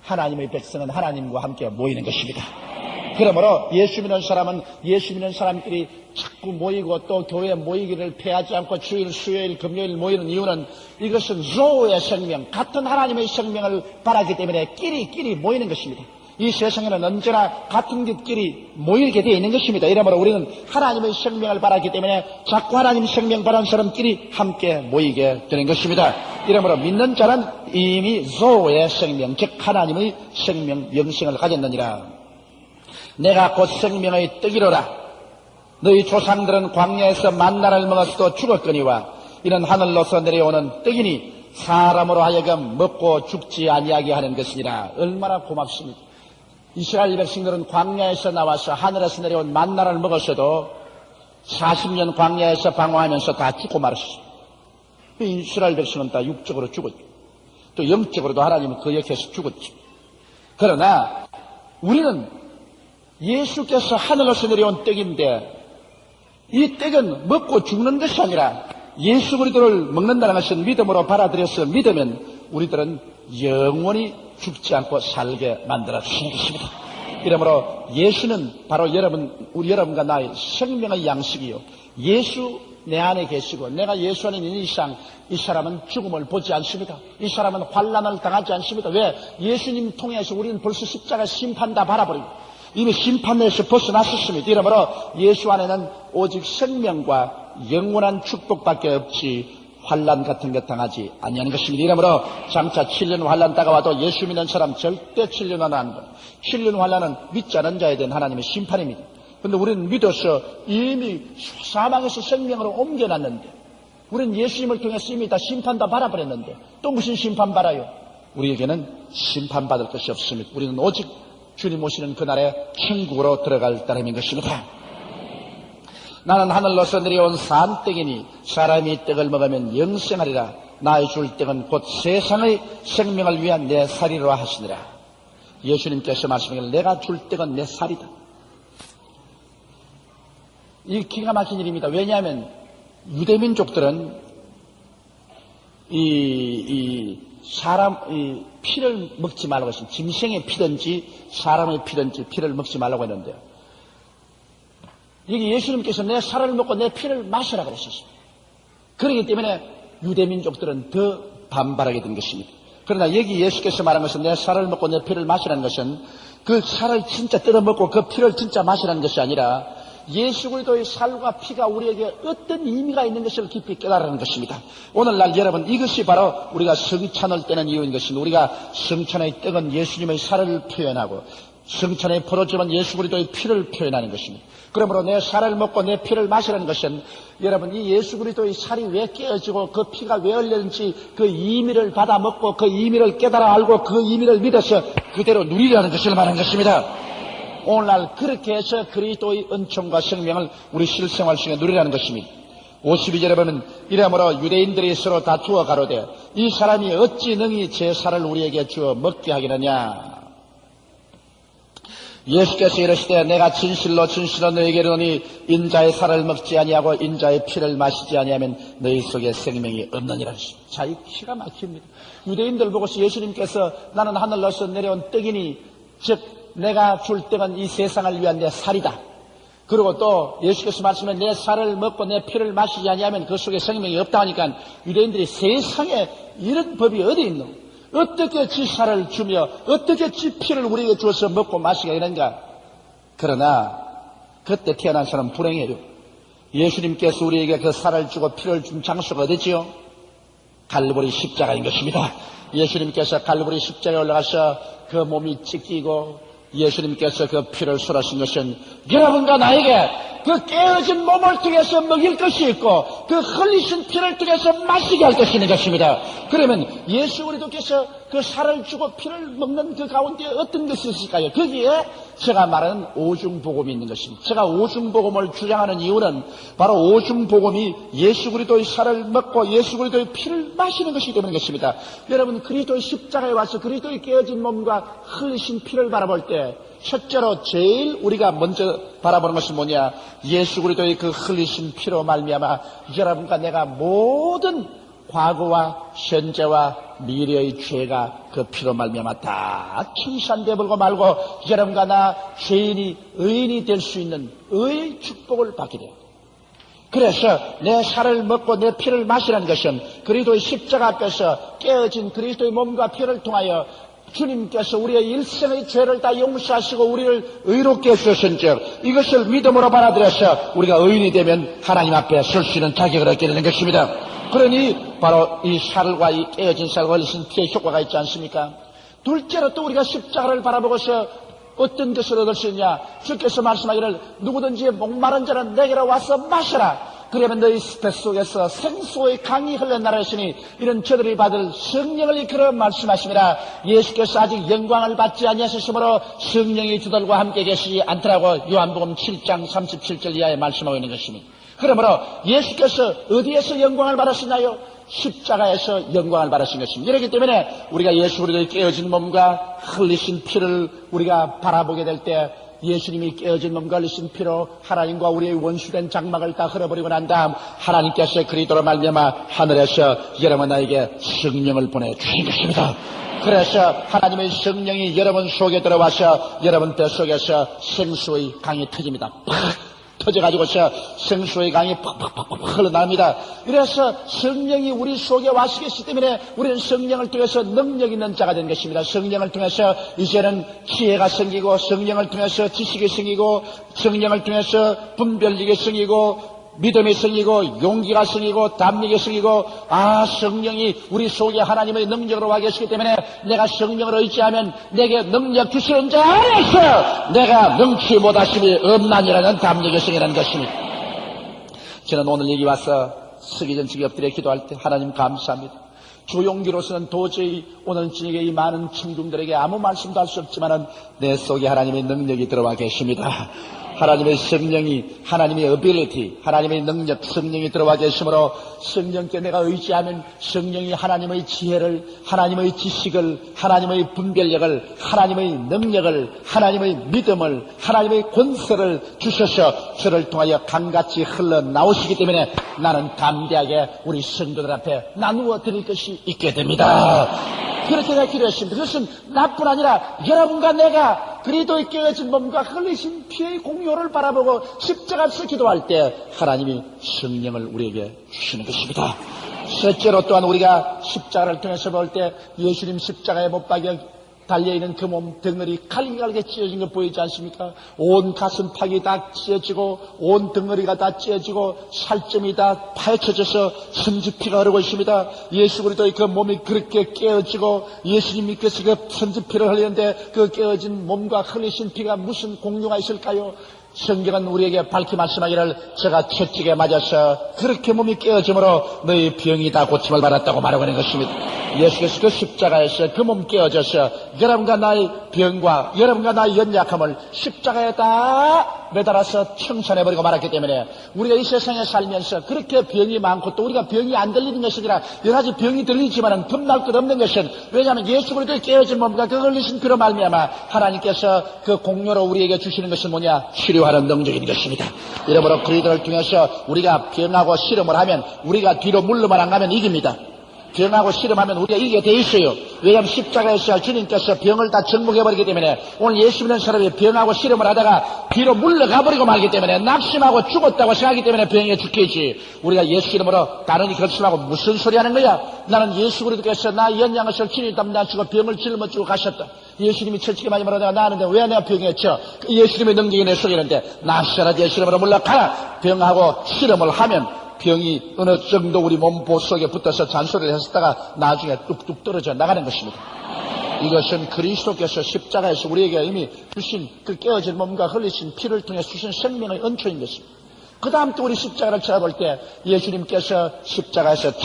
하나님의 백성은 하나님과 함께 모이는 것입니다. 그러므로 예수 믿는 사람은 예수 믿는 사람끼리 자꾸 모이고 또 교회에 모이기를 피하지 않고 주일, 수요일, 금요일 모이는 이유는 이것은 조의 생명, 같은 하나님의 생명을 바라기 때문에 끼리 모이는 것입니다. 이 세상에는 언제나 같은 길끼리 모이게 되어 있는 것입니다. 이러므로 우리는 하나님의 생명을 바라기 때문에 자꾸 하나님 생명 바라는 사람끼리 함께 모이게 되는 것입니다. 이러므로 믿는 자는 이미 조의 생명, 즉 하나님의 생명, 영생을 가졌느니라. 내가 곧 생명의 떡이로라. 너희 조상들은 광야에서 만나를 먹었어도 죽었거니와 이는 하늘로서 내려오는 떡이니 사람으로 하여금 먹고 죽지 아니하게 하는 것이니라. 얼마나 고맙습니다. 이스라엘 백성들은 광야에서 나와서 하늘에서 내려온 만나를 먹었어도 40년 광야에서 방황하면서 다 죽고 말았어요. 이스라엘 백성은 다 육적으로 죽었죠. 또 영적으로도 하나님은 그 역에서 죽었죠. 그러나 우리는 예수께서 하늘로서 내려온 떡인데 이 떡은 먹고 죽는 것이 아니라 예수 그리스도를 먹는다는 것은 믿음으로 받아들여서 믿으면 우리들은 영원히 죽지 않고 살게 만들어 주시는 것입니다. 이러므로 예수는 바로 우리 여러분과 나의 생명의 양식이요. 예수 내 안에 계시고 내가 예수 안에 있는 이상 이 사람은 죽음을 보지 않습니다. 이 사람은 환난을 당하지 않습니다. 왜? 예수님 통해서 우리는 벌써 십자가 심판 다 바라버리고 이미 심판에서 벗어났었습니다. 이러므로 예수 안에는 오직 생명과 영원한 축복밖에 없지 환난 같은 것 당하지 아니하는 것입니다. 이러므로 장차 7년 환난 다가와도 예수 믿는 사람 절대 7년 환난 안 합니다. 7년 환난은 믿지 않은 자에 대한 하나님의 심판입니다. 그런데 우리는 믿어서 이미 사망에서 생명으로 옮겨놨는데 우리는 예수님을 통해서 이미 다 심판 다 받아버렸는데 또 무슨 심판 받아요? 우리에게는 심판받을 것이 없습니다. 우리는 오직 주님 오시는 그날에 천국으로 들어갈 따름인 것입니다. 나는 하늘로서 내려온 산떡이니 사람이 떡을 먹으면 영생하리라. 나의 줄 떡은 곧 세상의 생명을 위한 내 살이라 하시니라. 예수님께서 말씀하시길 내가 줄 떡은 내 살이다. 이 기가 막힌 일입니다. 왜냐하면 유대민족들은 사람 피를 먹지 말라고 했습니다. 짐승의 피든지 사람의 피든지 피를 먹지 말라고 했는데요. 여기 예수님께서 내 살을 먹고 내 피를 마시라고 그랬었습니다. 그렇기 때문에 유대민족들은 더 반발하게 된 것입니다. 그러나 여기 예수께서 말한 것은 내 살을 먹고 내 피를 마시라는 것은 그 살을 진짜 뜯어먹고 그 피를 진짜 마시라는 것이 아니라 예수 그리스도의 살과 피가 우리에게 어떤 의미가 있는 것을 깊이 깨달으는 것입니다. 오늘날 여러분 이것이 바로 우리가 성찬을 떼는 이유인 것입니다. 우리가 성찬의 떡은 예수님의 살을 표현하고 성찬의 포도주는 예수 그리스도의 피를 표현하는 것입니다. 그러므로 내 살을 먹고 내 피를 마시라는 것은 여러분 이 예수 그리스도의 살이 왜 깨어지고 그 피가 왜 흘렸는지 그 의미를 받아 먹고 그 의미를 깨달아 알고 그 의미를 믿어서 그대로 누리라는 것을 말하는 것입니다. 오늘날 그렇게 해서 그리스도의 은총과 생명을 우리 실생활 속에 누리라는 것입니다. 52절에 보면 이러므로 유대인들이 서로 다투어 가로되 이 사람이 어찌 능히 제 살을 우리에게 주어 먹게 하겠느냐. 예수께서 이르시되 내가 진실로 너희에게 이르노니 인자의 살을 먹지 아니하고 인자의 피를 마시지 아니하면 너희 속에 생명이 없느니라. 자, 이 기가 막힙니다. 유대인들 보고서 예수님께서 나는 하늘로서 내려온 떡이니 즉 내가 줄 떡은 이 세상을 위한 내 살이다. 그리고 또 예수께서 말씀에 내 살을 먹고 내 피를 마시지 아니하면 그 속에 생명이 없다 하니까 유대인들이 세상에 이런 법이 어디 있노? 어떻게 지 살을 주며 어떻게 지 피를 우리에게 주어서 먹고 마시게 되는가? 그러나 그때 태어난 사람은 불행해요. 예수님께서 우리에게 그 살을 주고 피를 준 장소가 어디지요? 갈보리 십자가인 것입니다. 예수님께서 갈보리 십자가에 올라가서 그 몸이 찢기고 예수님께서 그 피를 쏟으신 것은 여러분과 나에게 그 깨어진 몸을 통해서 먹일 것이 있고 그 흘리신 피를 통해서 마시게 할 것이 있는 것입니다. 그러면 예수 그리스도께서 그 살을 주고 피를 먹는 그 가운데 어떤 것이 있을까요? 거기에 제가 말하는 오중복음이 있는 것입니다. 제가 오중복음을 주장하는 이유는 바로 오중복음이 예수 그리스도의 살을 먹고 예수 그리스도의 피를 마시는 것이기 때문인 것입니다. 여러분 그리스도의 십자가에 와서 그리스도의 깨어진 몸과 흘리신 피를 바라볼 때 첫째로 제일 우리가 먼저 바라보는 것이 뭐냐? 예수 그리스도의 그 흘리신 피로 말미암아 여러분과 내가 모든 과거와 현재와 미래의 죄가 그 피로 말미암아 다 청산돼 버리고 말고 여러분과 나 죄인이 의인이 될 수 있는 의의 축복을 받게 돼요. 그래서 내 살을 먹고 내 피를 마시라는 것은 그리스도의 십자가 앞에서 깨어진 그리스도의 몸과 피를 통하여 주님께서 우리의 일생의 죄를 다 용서하시고 우리를 의롭게 해주셨은즉 이것을 믿음으로 받아들여서 우리가 의인이 되면 하나님 앞에 설 수 있는 자격을 얻게 되는 것입니다. 그러니 바로 이 살과 이 깨어진 살과 흘리신 피의 효과가 있지 않습니까? 둘째로 또 우리가 십자가를 바라보고서 어떤 것을 얻을 수 있냐? 주께서 말씀하기를 누구든지 목마른 자는 내게로 와서 마셔라. 그러면 너희 뱃속에서 생수의 강이 흘러나라 했으니 이런 저들이 받을 성령을 이끌어 말씀하시니라. 예수께서 아직 영광을 받지 아니하셨으므로 성령이 저들과 함께 계시지 않더라고 요한복음 7장 37절 이하에 말씀하고 있는 것입니다. 그러므로 예수께서 어디에서 영광을 받으시나요? 십자가에서 영광을 받으신 것입니다. 이렇기 때문에 우리가 예수 그리스도의 깨어진 몸과 흘리신 피를 우리가 바라보게 될 때 예수님이 깨어진 몸과 흘리신 피로 하나님과 우리의 원수된 장막을 다 흘려버리고 난 다음 하나님께서 그리스도로 말미암아 하늘에서 여러분 나에게 성령을 보내주신 것입니다. 그래서 하나님의 성령이 여러분 속에 들어와서 여러분 뱃속에서 생수의 강이 터집니다. 터져가지고서 생수의 강이 팍팍팍팍 흘러납니다. 그래서 성령이 우리 속에 와시기 때문에 우리는 성령을 통해서 능력 있는 자가 된 것입니다. 성령을 통해서 이제는 지혜가 생기고 성령을 통해서 지식이 생기고 성령을 통해서 분별력이 생기고 믿음이 생기고 용기가 생기고 담력이 생기고 성령이 우리 속에 하나님의 능력으로 와 계시기 때문에 내가 성령을 의지하면 내게 능력 주시는 자 안에서 내가 능치 못하심이 없나니라는 담력이 생기는 것입니다. 저는 오늘 여기 와서 서기전직에 엎드려 기도할 때 하나님 감사합니다. 조용기로서는 도저히 오늘 저녁에 이 많은 청중들에게 아무 말씀도 할 수 없지만 내 속에 하나님의 능력이 들어와 계십니다. 하나님의 성령이 하나님의 어빌리티 하나님의 능력 성령이 들어와 계시므로 성령께 내가 의지하면 성령이 하나님의 지혜를 하나님의 지식을 하나님의 분별력을 하나님의 능력을 하나님의 믿음을 하나님의 권세를 주셔서 저를 통하여 강같이 흘러나오시기 때문에 나는 담대하게 우리 성도들 앞에 나누어 드릴 것이 있게 됩니다. 그렇게 내가 기도했습니다. 그것은 나뿐 아니라 여러분과 내가 그리스도의 깨어진 몸과 흘리신 피의 공효를 바라보고 십자가 앞에서 기도할 때 하나님이 성령을 우리에게 주시는 것입니다. 셋째로 또한 우리가 십자가를 통해서 볼 때 예수님 십자가에 못 박혀 달려있는 그 몸 덩어리 갈갈게 찢어진 거 보이지 않습니까? 온 가슴팍이 다 찢어지고 온 덩어리가 다 찢어지고 살점이 다 파헤쳐져서 천지피가 흐르고 있습니다. 예수 그리스도의 그 몸이 그렇게 깨어지고 예수님께서 그 천지피를 흘리는데 그 깨어진 몸과 흘리신 피가 무슨 공유가 있을까요? 성경은 우리에게 밝히 말씀하기를 제가 채찍에 맞아서 그렇게 몸이 깨어짐으로 너희 병이 다 고침을 받았다고 말하고 있는 것입니다. 예수께서 그 십자가에서 그 몸 깨어져서 여러분과 나의 병과 여러분과 나의 연약함을 십자가에 다 매달아서 청산해버리고 말았기 때문에 우리가 이 세상에 살면서 그렇게 병이 많고 또 우리가 병이 안 들리는 것이 아니라 여러 가지 병이 들리지만은 겁날 것 없는 것은 왜냐하면 예수 그리스도의 깨어진 몸과 그 흘리신 피로 말미암아 하나님께서 그 공료로 우리에게 주시는 것은 뭐냐? 치료하는 능력인 것입니다. 이러므로 그리스도를 통해서 우리가 병하고 실험을 하면 우리가 뒤로 물러만 안 가면 이깁니다. 병하고 실험하면 우리가 이기게 돼 있어요. 왜냐하면 십자가에서 주님께서 병을 다 정복해버리기 때문에 오늘 예수 믿는 사람이 병하고 실험을 하다가 뒤로 물러가버리고 말기 때문에 낙심하고 죽었다고 생각하기 때문에 병에 죽겠지. 우리가 예수 이름으로 다른이 결심하고 무슨 소리 하는 거야? 나는 예수 그리스도께서 나 연양하실 주님 담당하시고 병을 짊어지고 가셨다. 예수님이 철칙에 맞으므로 내가 나았는데 왜 내가 병에 쳐? 그 예수님의 능력이 내 속에 있는데 나시라 예수 이름으로 물러가라. 병하고 실험을 하면 병이 어느 정도 우리 몸 속에 붙어서 잔소리를 했었다가 나중에 뚝뚝 떨어져 나가는 것입니다. 이것은 그리스도께서 십자가에서 우리에게 이미 주신 그 깨어진 몸과 흘리신 피를 통해 주신 생명의恩초인 것입니다. 그 다음 또 우리 십자가를 쳐다볼 때 예수님께서 십자가에서 탁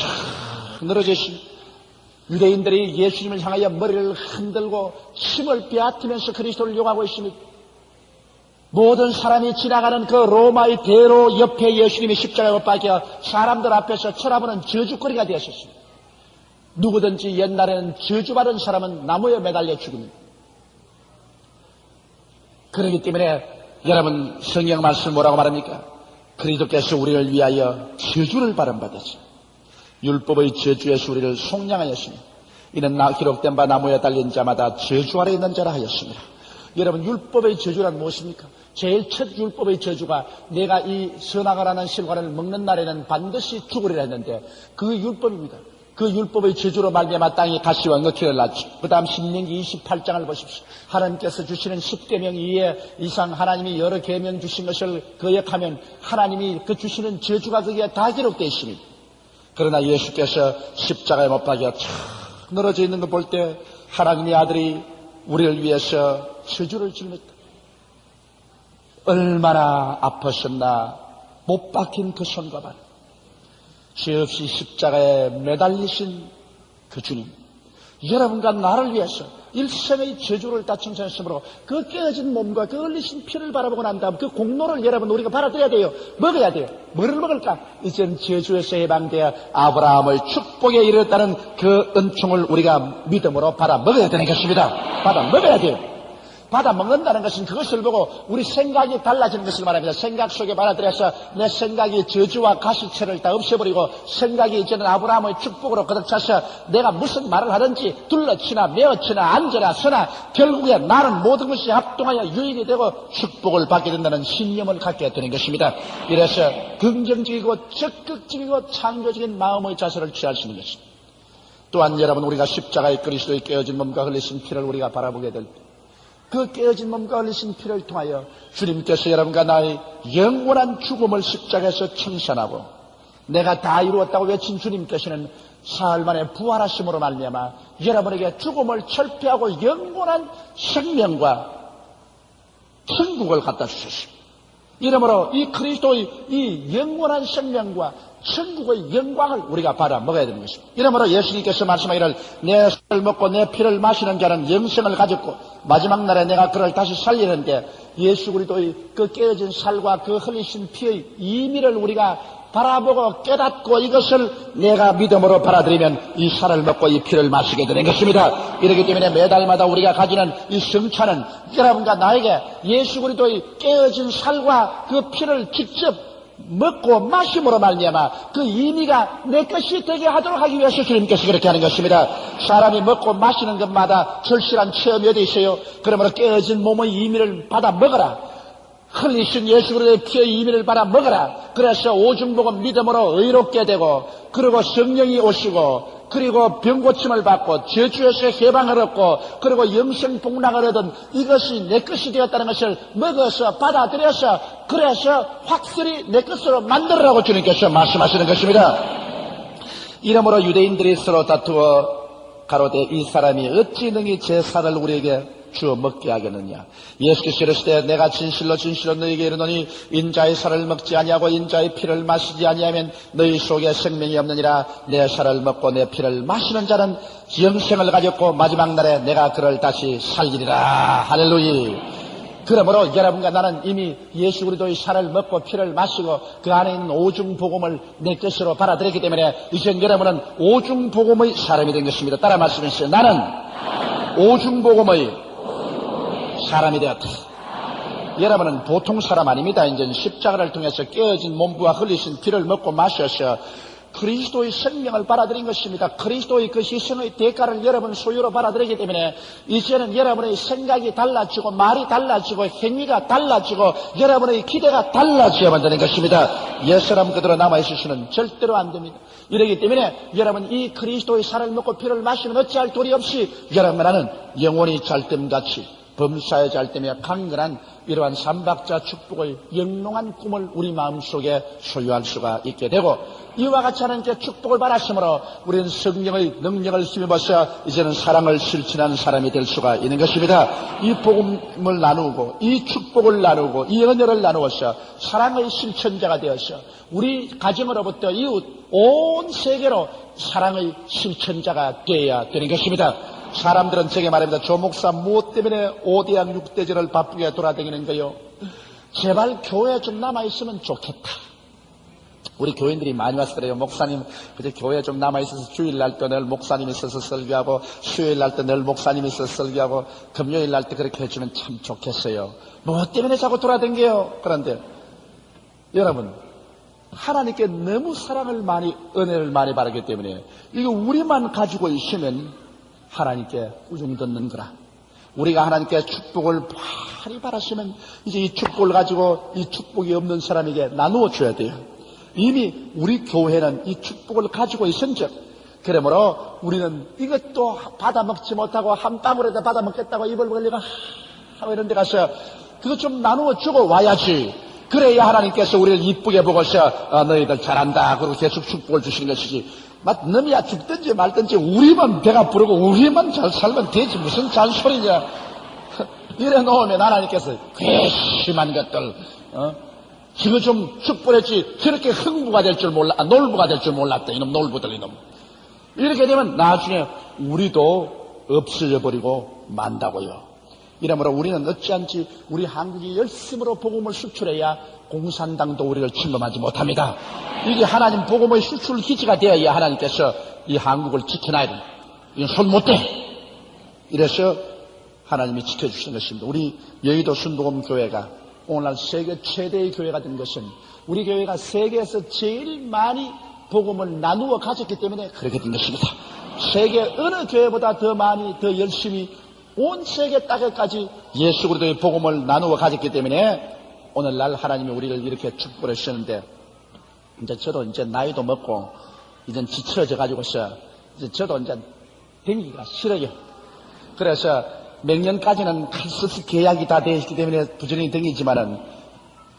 늘어지신 유대인들이 예수님을 향하여 머리를 흔들고 침을 빼앗으면서 그리스도를 욕하고 있습니다. 모든 사람이 지나가는 그 로마의 대로 옆에 예수님이 십자가에 못 박혀 사람들 앞에서 쳐다보는 저주거리가 되었습니다. 누구든지 옛날에는 저주받은 사람은 나무에 매달려 죽입니다. 그렇기 때문에 여러분 성경 말씀 뭐라고 말합니까? 그리스도께서 우리를 위하여 저주를 받으셨습니다. 율법의 저주에서 우리를 속량하였습니다. 이는 기록된 바 나무에 달린 자마다 저주 아래 있는 자라 하였습니다. 여러분 율법의 저주란 무엇입니까? 제일 첫 율법의 저주가 내가 이 선악과라는 실과를 먹는 날에는 반드시 죽으리라 했는데 그 율법입니다. 그 율법의 저주로 말미암아 땅이 가시와 응어키를 낳죠. 그 다음 신명기 28장을 보십시오. 하나님께서 주시는 10계명 이외에 이상 하나님이 여러 계명 주신 것을 거역하면 하나님이 그 주시는 저주가 거기에 다 기록되어 있습니다. 그러나 예수께서 십자가에 못 박혀 촥 늘어져 있는 걸 볼 때 하나님의 아들이 우리를 위해서 저주를 짊었다. 얼마나 아팠었나. 못 박힌 그 손과 발, 죄 없이 십자가에 매달리신 그 주님, 여러분과 나를 위해서 일생의 저주를 다 청산했으므로 그 깨어진 몸과 그 흘리신 피를 바라보고 난 다음 그 공로를 여러분 우리가 받아들여야 돼요. 먹어야 돼요. 뭐를 먹을까? 이젠 저주에서 해방되어 아브라함의 축복에 이르렀다는 그 은총을 우리가 믿음으로 받아 먹어야 되는 것입니다. 받아 먹어야 돼요. 받아 먹는다는 것은 그것을 보고 우리 생각이 달라지는 것을 말합니다. 생각 속에 받아들여서 내 생각이 저주와 가시체를 다 없애버리고 생각이 이제는 아브라함의 축복으로 가득 차서 내가 무슨 말을 하든지 둘러치나 메어치나 앉으나 서나 결국에 나는 모든 것이 합동하여 유익이 되고 축복을 받게 된다는 신념을 갖게 되는 것입니다. 이래서 긍정적이고 적극적이고 창조적인 마음의 자세를 취할 수 있는 것입니다. 또한 여러분 우리가 십자가의 그리스도의 깨어진 몸과 흘리신 피를 우리가 바라보게 될 때 그 깨어진 몸과 흘리신 피를 통하여 주님께서 여러분과 나의 영원한 죽음을 십자가에서 청산하고 내가 다 이루었다고 외친 주님께서는 사흘 만에 부활하심으로 말미암아 여러분에게 죽음을 철폐하고 영원한 생명과 천국을 갖다 주셨습니다. 이러므로 이 그리스도의 이 영원한 생명과 천국의 영광을 우리가 받아 먹어야 되는 것입니다. 이러므로 예수님께서 말씀하기를 내 살을 먹고 내 피를 마시는 자는 영생을 가졌고 마지막 날에 내가 그를 다시 살리는데 예수 그리스도의 그 깨어진 살과 그 흘리신 피의 의미를 우리가 바라보고 깨닫고 이것을 내가 믿음으로 받아들이면 이 살을 먹고 이 피를 마시게 되는 것입니다. 이렇기 때문에 매달마다 우리가 가지는 이 성찬은 여러분과 나에게 예수 그리스도의 깨어진 살과 그 피를 직접 먹고 마심으로 말미암아 그 의미가 내 것이 되게 하도록 하기 위해서 주님께서 그렇게 하는 것입니다. 사람이 먹고 마시는 것마다 절실한 체험이 어디 있어요? 그러므로 깨어진 몸의 의미를 받아 먹어라. 흘리신 예수 그리스도의 피의 의미를 받아 먹어라. 그래서 오중복음 믿음으로 의롭게 되고 그리고 성령이 오시고 그리고 병고침을 받고 저주에서 해방을 얻고 그리고 영생복락을 얻은 이것이 내 것이 되었다는 것을 먹어서 받아들여서 그래서 확실히 내 것으로 만들으라고 주님께서 말씀하시는 것입니다. 이러므로 유대인들이 서로 다투어 가로되 이 사람이 어찌 능히 제 살을 우리에게 주어 먹게 하겠느냐. 예수께서 이르시되 내가 진실로 너희에게 이르노니 인자의 살을 먹지 아니하고 인자의 피를 마시지 아니하면 너희 속에 생명이 없느니라. 내 살을 먹고 내 피를 마시는 자는 영생을 가졌고 마지막 날에 내가 그를 다시 살리리라. 할렐루야. 그러므로 여러분과 나는 이미 예수 그리스도의 살을 먹고 피를 마시고 그 안에 있는 오중복음을 내 것으로 받아들였기 때문에 이제 여러분은 오중복음의 사람이 된 것입니다. 따라 말씀하시죠. 나는 오중복음의 사람이 되었다. 여러분은 보통 사람 아닙니다. 이제 십자가를 통해서 깨어진 몸부와 흘리신 피를 먹고 마셔서 그리스도의 생명을 받아들인 것입니다. 그리스도의 그 희생의 대가를 여러분 소유로 받아들이기 때문에 이제는 여러분의 생각이 달라지고 말이 달라지고 행위가 달라지고 여러분의 기대가 달라져야만 되는 것입니다. 옛사람 그대로 남아있을 수는 절대로 안 됩니다. 이러기 때문에 여러분 이 그리스도의 살을 먹고 피를 마시면 어찌할 도리 없이 여러분은 영원히 잘됨같이 범사의 잘됨에 강건한 이러한 삼박자 축복의 영롱한 꿈을 우리 마음속에 소유할 수가 있게 되고 이와 같이 하는 축복을 받았으므로 우리는 성령의 능력을 힘입어서 이제는 사랑을 실천하는 사람이 될 수가 있는 것입니다. 이 복음을 나누고 이 축복을 나누고 이 은혜를 나누어서 사랑의 실천자가 되어서 우리 가정으로부터 이웃 온 세계로 사랑의 실천자가 되어야 되는 것입니다. 사람들은 제게 말합니다. 조 목사 무엇 때문에 5대양 6대절을 바쁘게 돌아다니는 거요? 제발 교회에 좀 남아있으면 좋겠다. 우리 교인들이 많이 와서 그래요. 목사님 그저 교회에 좀 남아있어서 주일날 때 늘 목사님이 있어서 설교하고 수요일날 때 늘 목사님이 있어서 설교하고 금요일날 때 그렇게 해주면 참 좋겠어요. 무엇 때문에 자꾸 돌아다녀요? 그런데 여러분 하나님께 너무 사랑을 많이 은혜를 많이 바라기 때문에 이거 우리만 가지고 있으면 하나님께 우중 듣는 거라. 우리가 하나님께 축복을 많이 바라시면 이제 이 축복을 가지고 이 축복이 없는 사람에게 나누어 줘야 돼요. 이미 우리 교회는 이 축복을 가지고 있은즉 그러므로 우리는 이것도 받아먹지 못하고 한 방울에다 받아먹겠다고 입을 벌리고 하고 이런 데 가서 그거 좀 나누어 주고 와야지. 그래야 하나님께서 우리를 이쁘게 보고서 너희들 잘한다 그러고 계속 축복을 주시는 것이지. 놈이야 죽든지 말든지 우리만 배가 부르고 우리만 잘 살면 되지 무슨 잔소리냐. 이래 놓으면 하나님께서 괘씸한 것들 이거 좀 축복했지 저렇게 흥부가 될 줄 몰라 놀부가 될 줄 몰랐다. 이놈 놀부들 이놈. 이렇게 되면 나중에 우리도 없어져 버리고 만다고요. 이러므로 우리는 어찌한지 우리 한국이 열심으로 복음을 수출해야 공산당도 우리를 침범하지 못합니다. 이게 하나님 복음의 수출 기지가 되어야 하나님께서 이 한국을 지켜놔야 됩니다. 이건 손 못 대. 이래서 하나님이 지켜주시는 것입니다. 우리 여의도 순복음 교회가 오늘날 세계 최대의 교회가 된 것은 우리 교회가 세계에서 제일 많이 복음을 나누어 가졌기 때문에 그렇게 된 것입니다. 세계 어느 교회보다 더 많이 더 열심히 온 세계 땅에까지 예수 그리스도의 복음을 나누어 가졌기 때문에 오늘날 하나님이 우리를 이렇게 축복해 주셨는데 이제 저도 이제 나이도 먹고 이제 지쳐져 가지고서 이제 저도 이제 다니기가 싫어요. 그래서 몇 년까지는 칼쓰스 계약이 다 되어 있기 때문에 부지런히 다니지만은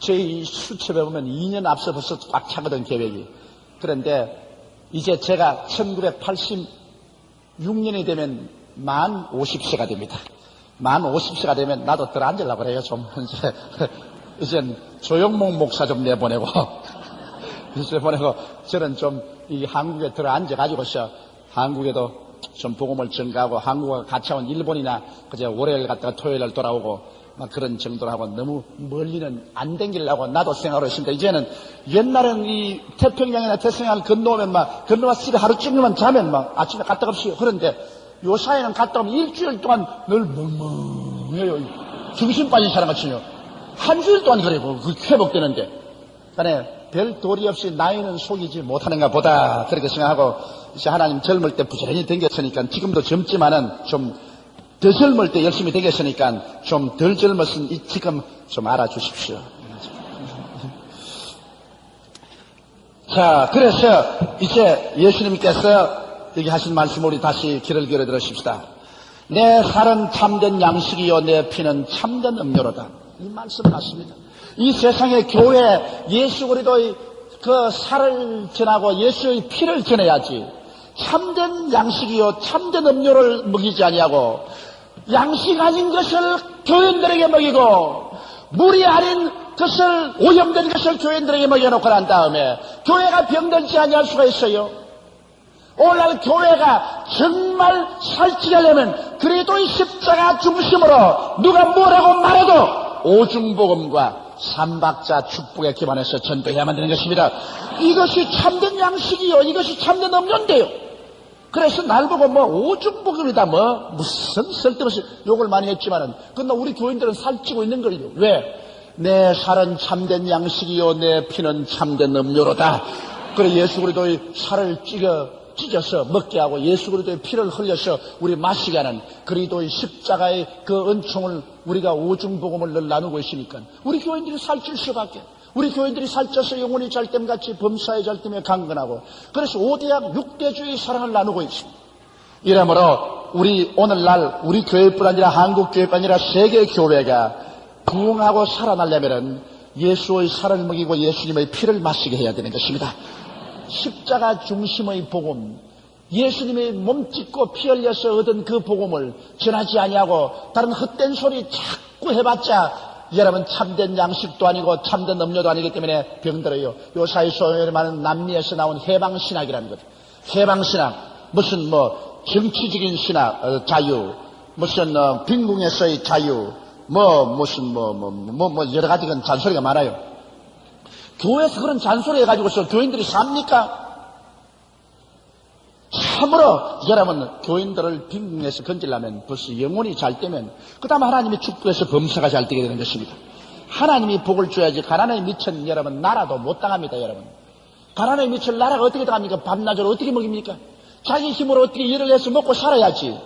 저희 수첩에 보면 2년 앞서 벌써 꽉 차거든 계획이. 그런데 이제 제가 1986년이 되면 만 50세가 됩니다. 만 50세가 되면 나도 들어앉으려고 그래요. 좀 이제 조영목 목사 좀 내보내고 이제 보내고 저는 좀 이 한국에 들어앉아가지고서 한국에도 좀 복음을 전가하고 한국과 같이 온 일본이나 그저 월요일 갔다가 토요일 돌아오고 막 그런 정도로 하고 너무 멀리는 안 댕기려고 나도 생각을 했습니다. 이제는 옛날엔 이 태평양이나 태평양을 건너오면 막 건너와서 집에 하루 종일만 자면 막 아침에 갔다 없이 그런데 요 사이는 갔다 오면 일주일 동안 늘 멍멍해요. 정신 빠진 사람같이요. 한 주일 동안 그래요. 그 회복되는데. 그러니까 별 도리 없이 나이는 속이지 못하는가 보다 그렇게 생각하고 이제 하나님 젊을 때 부지런히 댕겼으니까 지금도 젊지만은 좀 더 젊을 때 열심히 댕겼으니까 좀 덜 젊었은 이 지금 좀 알아주십시오. 자, 그래서 이제 예수님께서 여기 하신 말씀 우리 다시 귀를 기울여 들으십시다. 내 살은 참된 양식이요 내 피는 참된 음료로다. 이 말씀 맞습니다. 이 세상의 교회 예수 그리스도의 그 살을 전하고 예수의 피를 전해야지 참된 양식이요 참된 음료를 먹이지 아니하고 양식 아닌 것을 교인들에게 먹이고 물이 아닌 것을 오염된 것을 교인들에게 먹여놓고 난 다음에 교회가 병들지 아니할 수가 있어요. 오늘날 교회가 정말 살찌게 하려면 그리스도의 십자가 중심으로 누가 뭐라고 말해도 오중복음과 삼박자 축복에 기반해서 전도해야만 되는 것입니다. 이것이 참된 양식이요 이것이 참된 음료인데요. 그래서 날 보고 오중복음이다 무슨 쓸데없이 욕을 많이 했지만은 그러나 우리 교인들은 살찌고 있는 거예요. 왜? 내 살은 참된 양식이요 내 피는 참된 음료로다. 그래 예수 그리스도의 살을 찢어서 먹게 하고 예수 그리스도의 피를 흘려서 우리 마시게 하는 그리스도의 십자가의 그 은총을 우리가 오중복음을 늘 나누고 있으니까 우리 교인들이 살찔 수밖에. 우리 교인들이 살쪄서 영혼이 잘됨같이 범사에 잘됨에 강건하고 그래서 5대학 6대주의 사랑을 나누고 있습니다. 이러므로 우리 오늘날 우리 교회뿐 아니라 한국교회뿐 아니라 세계교회가 부흥하고 살아나려면 예수의 살을 먹이고 예수님의 피를 마시게 해야 되는 것입니다. 십자가 중심의 복음, 예수님의 몸 찢고 피 흘려서 얻은 그 복음을 전하지 아니하고 다른 헛된 소리 자꾸 해봤자 여러분 참된 양식도 아니고 참된 음료도 아니기 때문에 병들어요. 요사이 소용이 많은 남미에서 나온 해방신학이라는 것. 해방신학 무슨 정치적인 신학 자유 무슨 빈궁에서의 자유 무슨 여러 가지 잔소리가 많아요. 교회에서 그런 잔소리 해가지고서 교인들이 삽니까? 참으로 여러분 교인들을 빈궁에서 건지려면 벌써 영혼이 잘 되면 그 다음에 하나님이 축복해서 범사가 잘 되게 되는 것입니다. 하나님이 복을 줘야지 가난에 미친 여러분 나라도 못 당합니다. 여러분 가난에 미친 나라가 어떻게 당합니까? 밤낮으로 어떻게 먹입니까? 자기 힘으로 어떻게 일을 해서 먹고 살아야지.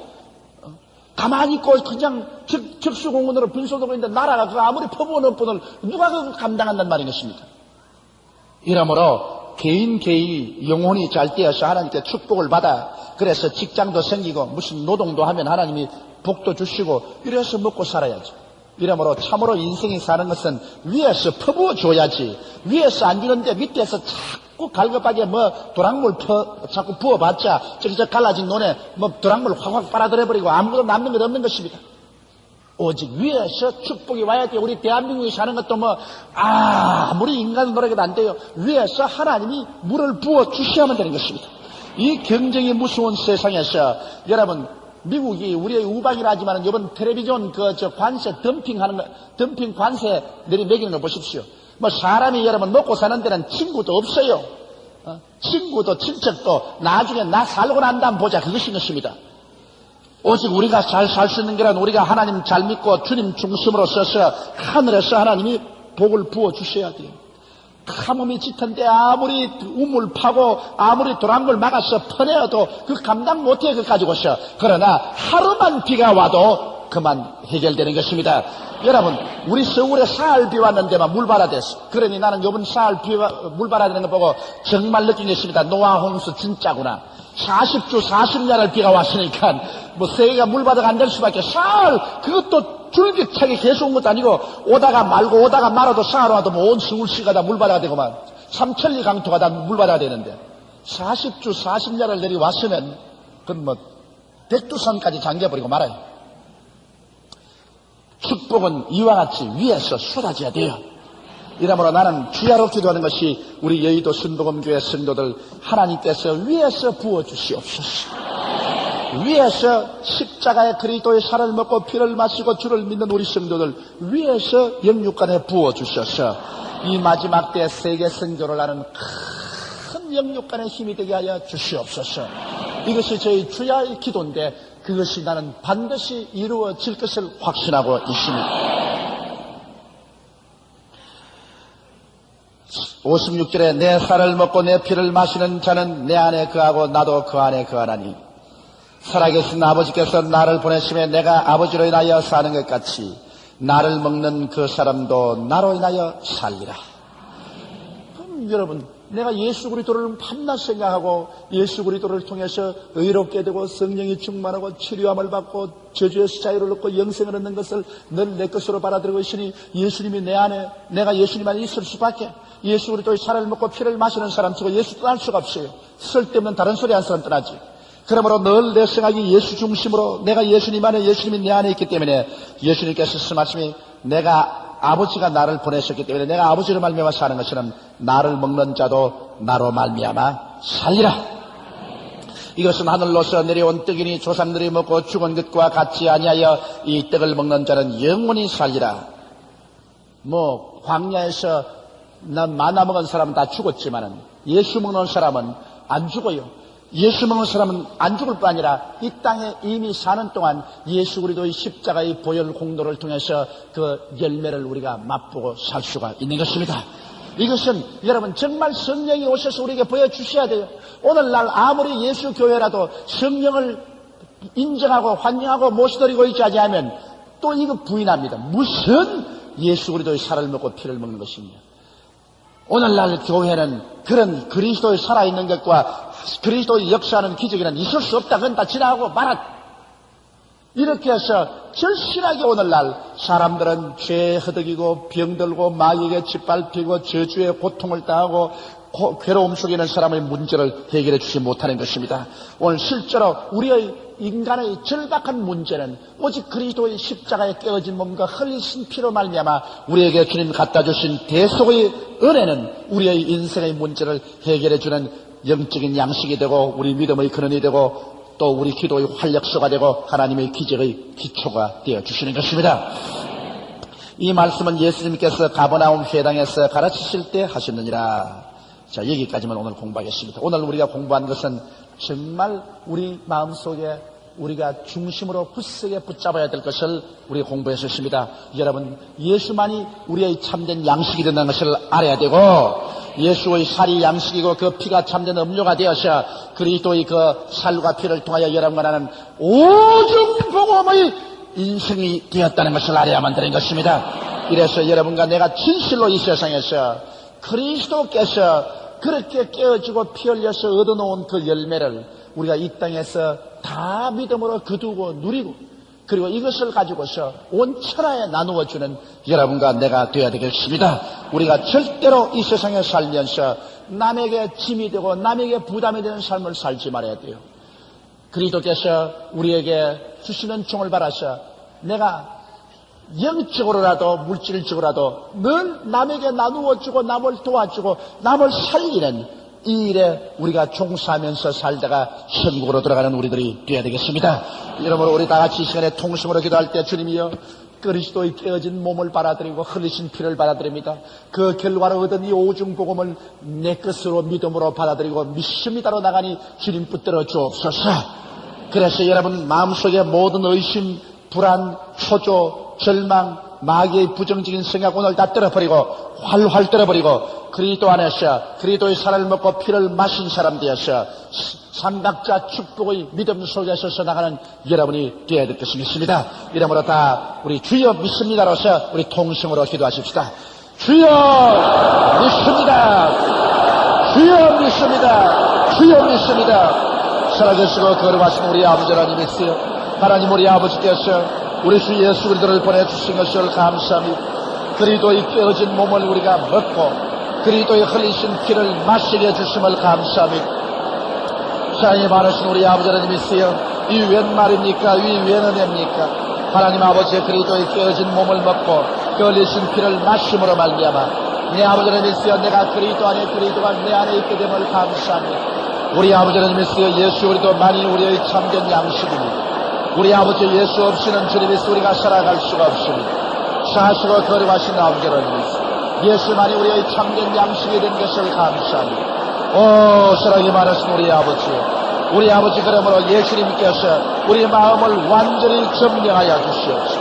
가만히 있고 그냥 적수공원으로 분소되고 있는데 나라가 그 아무리 퍼부어놓은 분을 누가 그걸 감당한단 말인 것입니까? 이러므로 개인이 영혼이 잘 되어서 하나님께 축복을 받아 그래서 직장도 생기고 무슨 노동도 하면 하나님이 복도 주시고 이래서 먹고 살아야죠. 이러므로 참으로 인생이 사는 것은 위에서 퍼부어 줘야지 위에서 안 주는데 밑에서 자꾸 갈급하게 도랑물 자꾸 부어봤자 저기서 갈라진 논에 도랑물 확확 빨아들여버리고 아무것도 남는 것 없는 것입니다. 오직 위에서 축복이 와야 돼요. 우리 대한민국이 사는 것도 아무리 인간 노력해도 안 돼요. 위에서 하나님이 물을 부어 주셔야만 되는 것입니다. 이 경쟁이 무서운 세상에서 여러분 미국이 우리의 우방이라 하지만 이번 텔레비전 관세 덤핑 관세 매기는 거 보십시오. 사람이 여러분 먹고 사는 데는 친구도 없어요. 친구도 친척도 나중에 나 살고 난 다음 보자 그것인 것입니다. 오직 우리가 잘 살 수 있는 게란 우리가 하나님 잘 믿고 주님 중심으로 서서 하늘에서 하나님이 복을 부어 주셔야 돼요. 가뭄이 짙은데 아무리 우물 파고 아무리 도랑물 막아서 퍼내어도 그 감당 못해 그 가지고서 그러나 하루만 비가 와도 그만 해결되는 것입니다. 여러분 우리 서울에 사흘 비 왔는데만 물바다됐어. 그러니 나는 이번 사흘 물바다되는 거 보고 정말 느낀 게 있습니다. 노아 홍수 진짜구나. 40주 40년을 비가 왔으니까 세계가 물바다가 안 될 수밖에. 사흘 그것도 줄기차게 계속 온 것도 아니고 오다가 말고 오다가 말아도 사흘 와도 온 서울시가 다 물바다가 되고만 삼천리 강토가 다 물바다가 되는데 40주 40년을 내려왔으면 그건 백두산까지 잠겨버리고 말아요. 축복은 이와 같이 위에서 쏟아져야 돼요. 이러므로 나는 주야로 기도하는 것이 우리 여의도 순복음교회 성도들 하나님께서 위에서 부어주시옵소서. 위에서 십자가의 그리스도의 살을 먹고 피를 마시고 주를 믿는 우리 성도들 위에서 영육간에 부어주셔서 이 마지막 때 세계 선교를 하는 큰 영육간의 힘이 되게 하여 주시옵소서. 이것이 저희 주야의 기도인데 그것이 나는 반드시 이루어질 것을 확신하고 있습니다. 56절에 내 살을 먹고 내 피를 마시는 자는 내 안에 거하고 나도 그 안에 거하나니 살아계신 아버지께서 나를 보내심에 내가 아버지로 인하여 사는 것 같이 나를 먹는 그 사람도 나로 인하여 살리라. 그럼 여러분 내가 예수 그리스도를 밤낮 생각하고 예수 그리스도를 통해서 의롭게 되고 성령이 충만하고 치료함을 받고 저주에서 자유를 얻고 영생을 얻는 것을 늘 내 것으로 받아들이고 있으니 예수님이 내 안에 내가 예수님 안에 있을 수밖에. 예수 그리스도의 살을 먹고 피를 마시는 사람 치고 예수 떠날 수가 없어요. 쓸데없는 다른 소리 한 사람 떠나지. 그러므로 늘 내 생각이 예수 중심으로 내가 예수님 안에 예수님이 내 안에 있기 때문에 예수님께서 쓰신 말씀이 내가 아버지가 나를 보내셨기 때문에 내가 아버지를 말미암아 사는 것처럼 나를 먹는 자도 나로 말미암아 살리라. 이것은 하늘로서 내려온 떡이니 조상들이 먹고 죽은 것과 같이 아니하여 이 떡을 먹는 자는 영원히 살리라. 광야에서 마나 먹은 사람은 다 죽었지만은 예수 먹는 사람은 안 죽어요. 예수 먹는 사람은 안 죽을 뿐 아니라 이 땅에 이미 사는 동안 예수 그리스도의 십자가의 보혈 공로를 통해서 그 열매를 우리가 맛보고 살 수가 있는 것입니다. 이것은 여러분 정말 성령이 오셔서 우리에게 보여주셔야 돼요. 오늘날 아무리 예수 교회라도 성령을 인정하고 환영하고 모셔드리고 있지 않으면 또 이거 부인합니다. 무슨 예수 그리스도의 살을 먹고 피를 먹는 것이냐. 오늘날 교회는 그런 그리스도의 살아있는 것과 그리스도의 역사하는 기적에는 있을 수 없다. 그건 다 지나가고 말았. 이렇게 해서 절실하게 오늘날 사람들은 죄에 허덕이고 병들고 마귀에게 짓밟히고 저주의 고통을 당하고 괴로움 속에 있는 사람의 문제를 해결해 주지 못하는 것입니다. 오늘 실제로 우리의 인간의 절박한 문제는 오직 그리스도의 십자가에 깨어진 몸과 흘리신 피로 말미암아 우리에게 주님 갖다 주신 대속의 은혜는 우리의 인생의 문제를 해결해 주는 영적인 양식이 되고 우리 믿음의 근원이 되고 또 우리 기도의 활력소가 되고 하나님의 기적의 기초가 되어 주시는 것입니다. 이 말씀은 예수님께서 가버나움 회당에서 가르치실 때 하셨느니라. 자, 여기까지만 오늘 공부하겠습니다. 오늘 우리가 공부한 것은 정말 우리 마음속에 우리가 중심으로 굳세게 붙잡아야 될 것을 우리가 공부했었습니다. 여러분, 예수만이 우리의 참된 양식이 된다는 것을 알아야 되고 예수의 살이 양식이고 그 피가 참된 음료가 되어서 그리스도의 그 살과 피를 통하여 여러분과 나는 오중복음의 인생이 되었다는 것을 알아야만 되는 것입니다. 이래서 여러분과 내가 진실로 이 세상에서 그리스도께서 그렇게 깨어지고 피 흘려서 얻어놓은 그 열매를 우리가 이 땅에서 다 믿음으로 거두고 누리고 그리고 이것을 가지고서 온 천하에 나누어주는 여러분과 내가 되어야 되겠습니다. 우리가 절대로 이 세상에 살면서 남에게 짐이 되고 남에게 부담이 되는 삶을 살지 말아야 돼요. 그리스도께서 우리에게 주시는 종을 바라서 내가 영적으로라도 물질적으로라도 늘 남에게 나누어주고 남을 도와주고 남을 살리는 이 일에 우리가 종사하면서 살다가 천국으로 들어가는 우리들이 되어야 되겠습니다. 여러분, 우리 다 같이 이 시간에 통성으로 기도할 때 주님이여 그리스도의 깨어진 몸을 받아들이고 흘리신 피를 받아들입니다. 그 결과로 얻은 이 오중복음을 내 것으로 믿음으로 받아들이고 믿습니다로 나가니 주님 붙들어 주옵소서. 그래서 여러분 마음속에 모든 의심, 불안, 초조, 절망, 마귀의 부정적인 생각 오늘 다 떨어버리고 활활 떨어버리고 그리스도 안에서 그리스도의 살을 먹고 피를 마신 사람 되어서 삼각자 축복의 믿음 속에 서서 나가는 여러분이 되어야 될 것이 믿습니다. 이러므로 다 우리 주여 믿습니다로서 우리 통성으로 기도하십시다. 주여 믿습니다. 주여 믿습니다. 주여 믿습니다. 살아계시고 거룩하신 우리 아버지 하나님 있어요. 하나님 우리 아버지께서 우리 주 예수 그리스도를 보내주신 것을 감사합니다. 그리스도의 깨어진 몸을 우리가 먹고 그리스도의 흘리신 피를 마시게 해주심을 감사합니다. 사랑이 많으신 우리 아버지 하나님 있어요. 이 웬 말입니까? 이 웬 은혜입니까? 하나님 아버지의 그리스도의 깨어진 몸을 먹고 그 흘리신 피를 마심으로 말미암아 내 아버지 하나님 있어요. 내가 그리스도 안에 그리스도가 내 안에 있게 됨을 감사합니다. 우리 아버지 하나님 있어요. 예수 그리스도만이 우리의 참된 양식입니다. 우리 아버지 예수 없이는 주님이 우리가 살아갈 수가 없습니다. 사시고 거룩하신 아버지 하나님 예수만이 우리의 참된 양식이 된 것을 감사합니다. 오 사랑이 많으신 우리 아버지, 우리 아버지 그러므로 예수님께서 우리 마음을 완전히 점령하여 주시옵소서.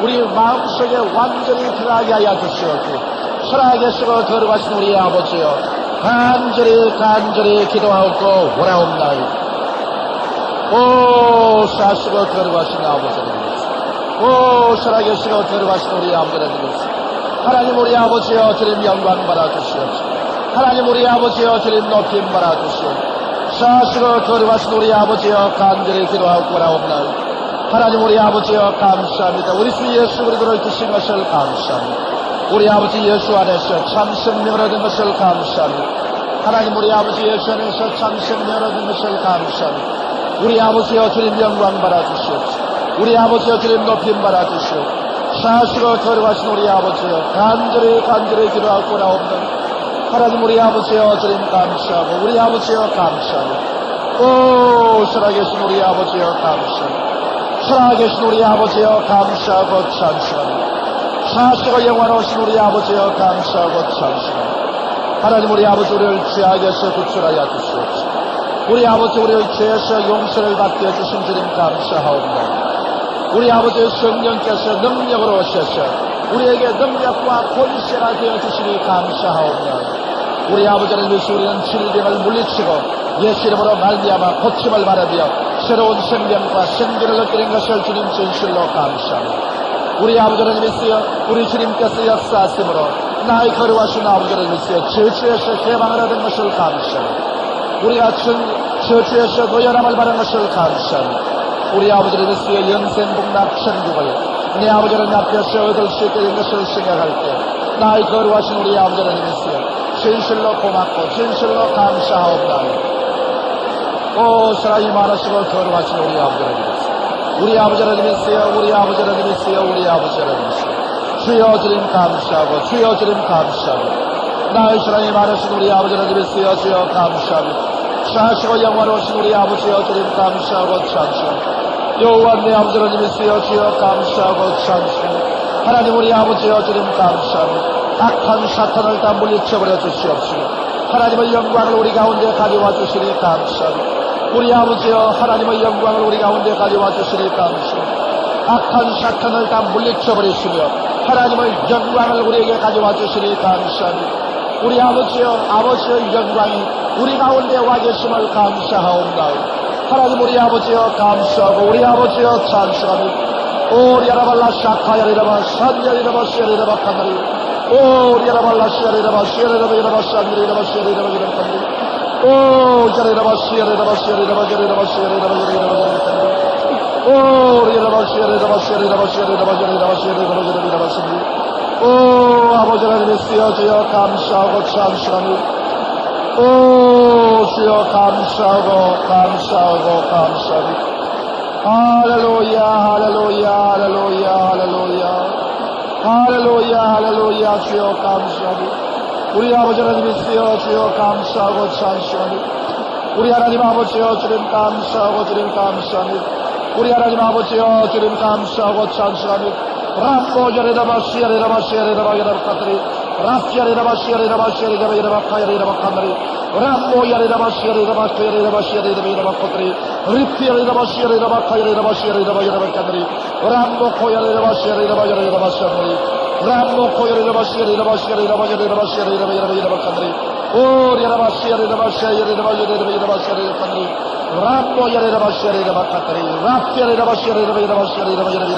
우리 마음속에 완전히 들어가게 하여 주시옵소서. 살아계시고 거룩하신 우리 아버지요, 간절히 기도하고 원하옵나이다. 오 사시고 거룩하신 아버지 하나님, 오 살아계시고 거룩하신 우리 아버지 하나님, 하나님 우리 아버지여 주님 영광 받아 주시옵소서. 하나님 우리 아버지여 주님 높이 말아주시오. 사시고 거룩하신 우리 아버지여 간절히 기도하고 구하옵나이다. 하나님 우리 아버지여 감사합니다. 우리 주 예수 그리스도를 주신 것을 감사합니다. 우리 아버지 예수 안에서 참 생명을 얻은 것을 감사합니다. 하나님 우리 아버지 예수 안에서 참 생명을 얻은 것을 감사합니다. 우리 아버지여 주님 영광 받아주시옵소서. 우리 아버지여 주님 높이 받아주시옵소서. 사시고 거룩하신 우리 아버지여 간절히 기도하고 구하옵나이다. 하나님 우리 아버지여 주님 감사하고 우리 아버지여 감사하고 오 살아계신 우리 아버지여 감사하고 살아계신 우리 아버지여 감사하고 찬송합니다. 사시고 영원하신 우리 아버지여 감사하고 찬송합니다. 하나님 우리 아버지 우리를 죄악에서 구출하여 주시옵소서. 우리 아버지 우리의 죄에서 용서를 받게 해주신 주님 감사하옵나이다. 우리 아버지의 성령께서 능력으로 오셔서 우리에게 능력과 권세가 되어주시니 감사하옵나이다. 우리 아버지를 위해서 우리는 질병을 물리치고 예수 이름으로 말미암아 고침을 받으며 새로운 생명과 생기를 얻게 것을 주님 진실로 감사합니다. 우리 아버지를 위해서 우리 주님께서 역사하심으로 나의 거룩하신 아버지를 위해서 저주에서 해방을 얻은 것을 감사합니다. 우리가 저주에서 노연함을 받은 것을 감사합니다. 우리 아버지를 위해서 영생복락 천국을 내 아버지를 앞에서 얻을 수 있게 된 것을 생각할 때 나의 거룩하신 우리 아버지를 위해서 진실로 고맙고 진실로 감사하옵나이다. 오 사랑이 많으시고 거룩하신 우리 아버지를 위해서 우리 아버지를 위해서 우리 아버지를 위해서 우리 아버지를 위해서 주여 주님 감사하고 주여 주님 감사하고 나의 사랑이 많으신 우리 아버지를 위해서 주여 감사합니다. 사시고 영원하신 우리 아버지여 주님 감사하고 찬송합니다. 여호와 내 아버지를 위해서 주여 감사하고 찬송합니다. 하나님 우리 아버지여 주님 감사합니다. 악한 사탄을 다 물리쳐버려 주시옵시고 하나님의 영광을 우리 가운데 가져와 주시니 감사합니다. 우리 아버지여 하나님의 영광을 우리 가운데 가져와 주시니 감사합니다. 악한 사탄을 다 물리쳐버리시며 하나님의 영광을 우리에게 가져와 주시니 감사합니다. 우리 아버지의 영광이 우리 가운데 와 계심을 감사하옵나이다. 하나님 우리 아버지여 감사하고 우리 아버지여 찬송합니다. 오 리아라발라 샤카야리라바 산야리라바 시야리라바 카나리 오 리아라발라 시야리라바 시야리라바 산야리라바 시야리라바 카나리 오 자리라바 시야리라바 시야리라바 자리라바 시야리라바 카나리 오 리아라바 시야리라바 시야리라바 시야리라바 자리라바 시야리라바 카나리 오 아버지를 위하여 주여 감사하고 찬송합니다. 오 주여 감사하고 감사합니다. 할렐루야 할렐루야 할렐루야 할렐루야 할렐루야 할렐루야 주여 감사합니다. 우리 아버지를 위하여 주여 감사하고 찬송합니다. 우리 하나님 아버지여 주님 감사하고 주님 감사합니다. 우리 하나님 아버지여 주님 감사하고 찬송합니다. 라포자리라바 시야리라바 시야리라바 야라바 카트리 라시야리라바 시야리라바 시야리라바 야라바 카야리라바 카나리 라모야리라바 시야리라바 카야리라바 시야리라바 야라바 코트리 리피야리라바 시야리라바 카야리라바 시야리라바 야라바 카나리 라모코야리라바 시야리라바 야라바 시야리 라모코야리라바 시야리라바 시야리라바 야라바 시야리라바 야라바 카나리 오 야라바 시야리라바 시야리라바 야라바 시야리라바 카나리 라모야리라바 시야리라바 카트리 라피야리라바 시야리라바 야라바 시야리라바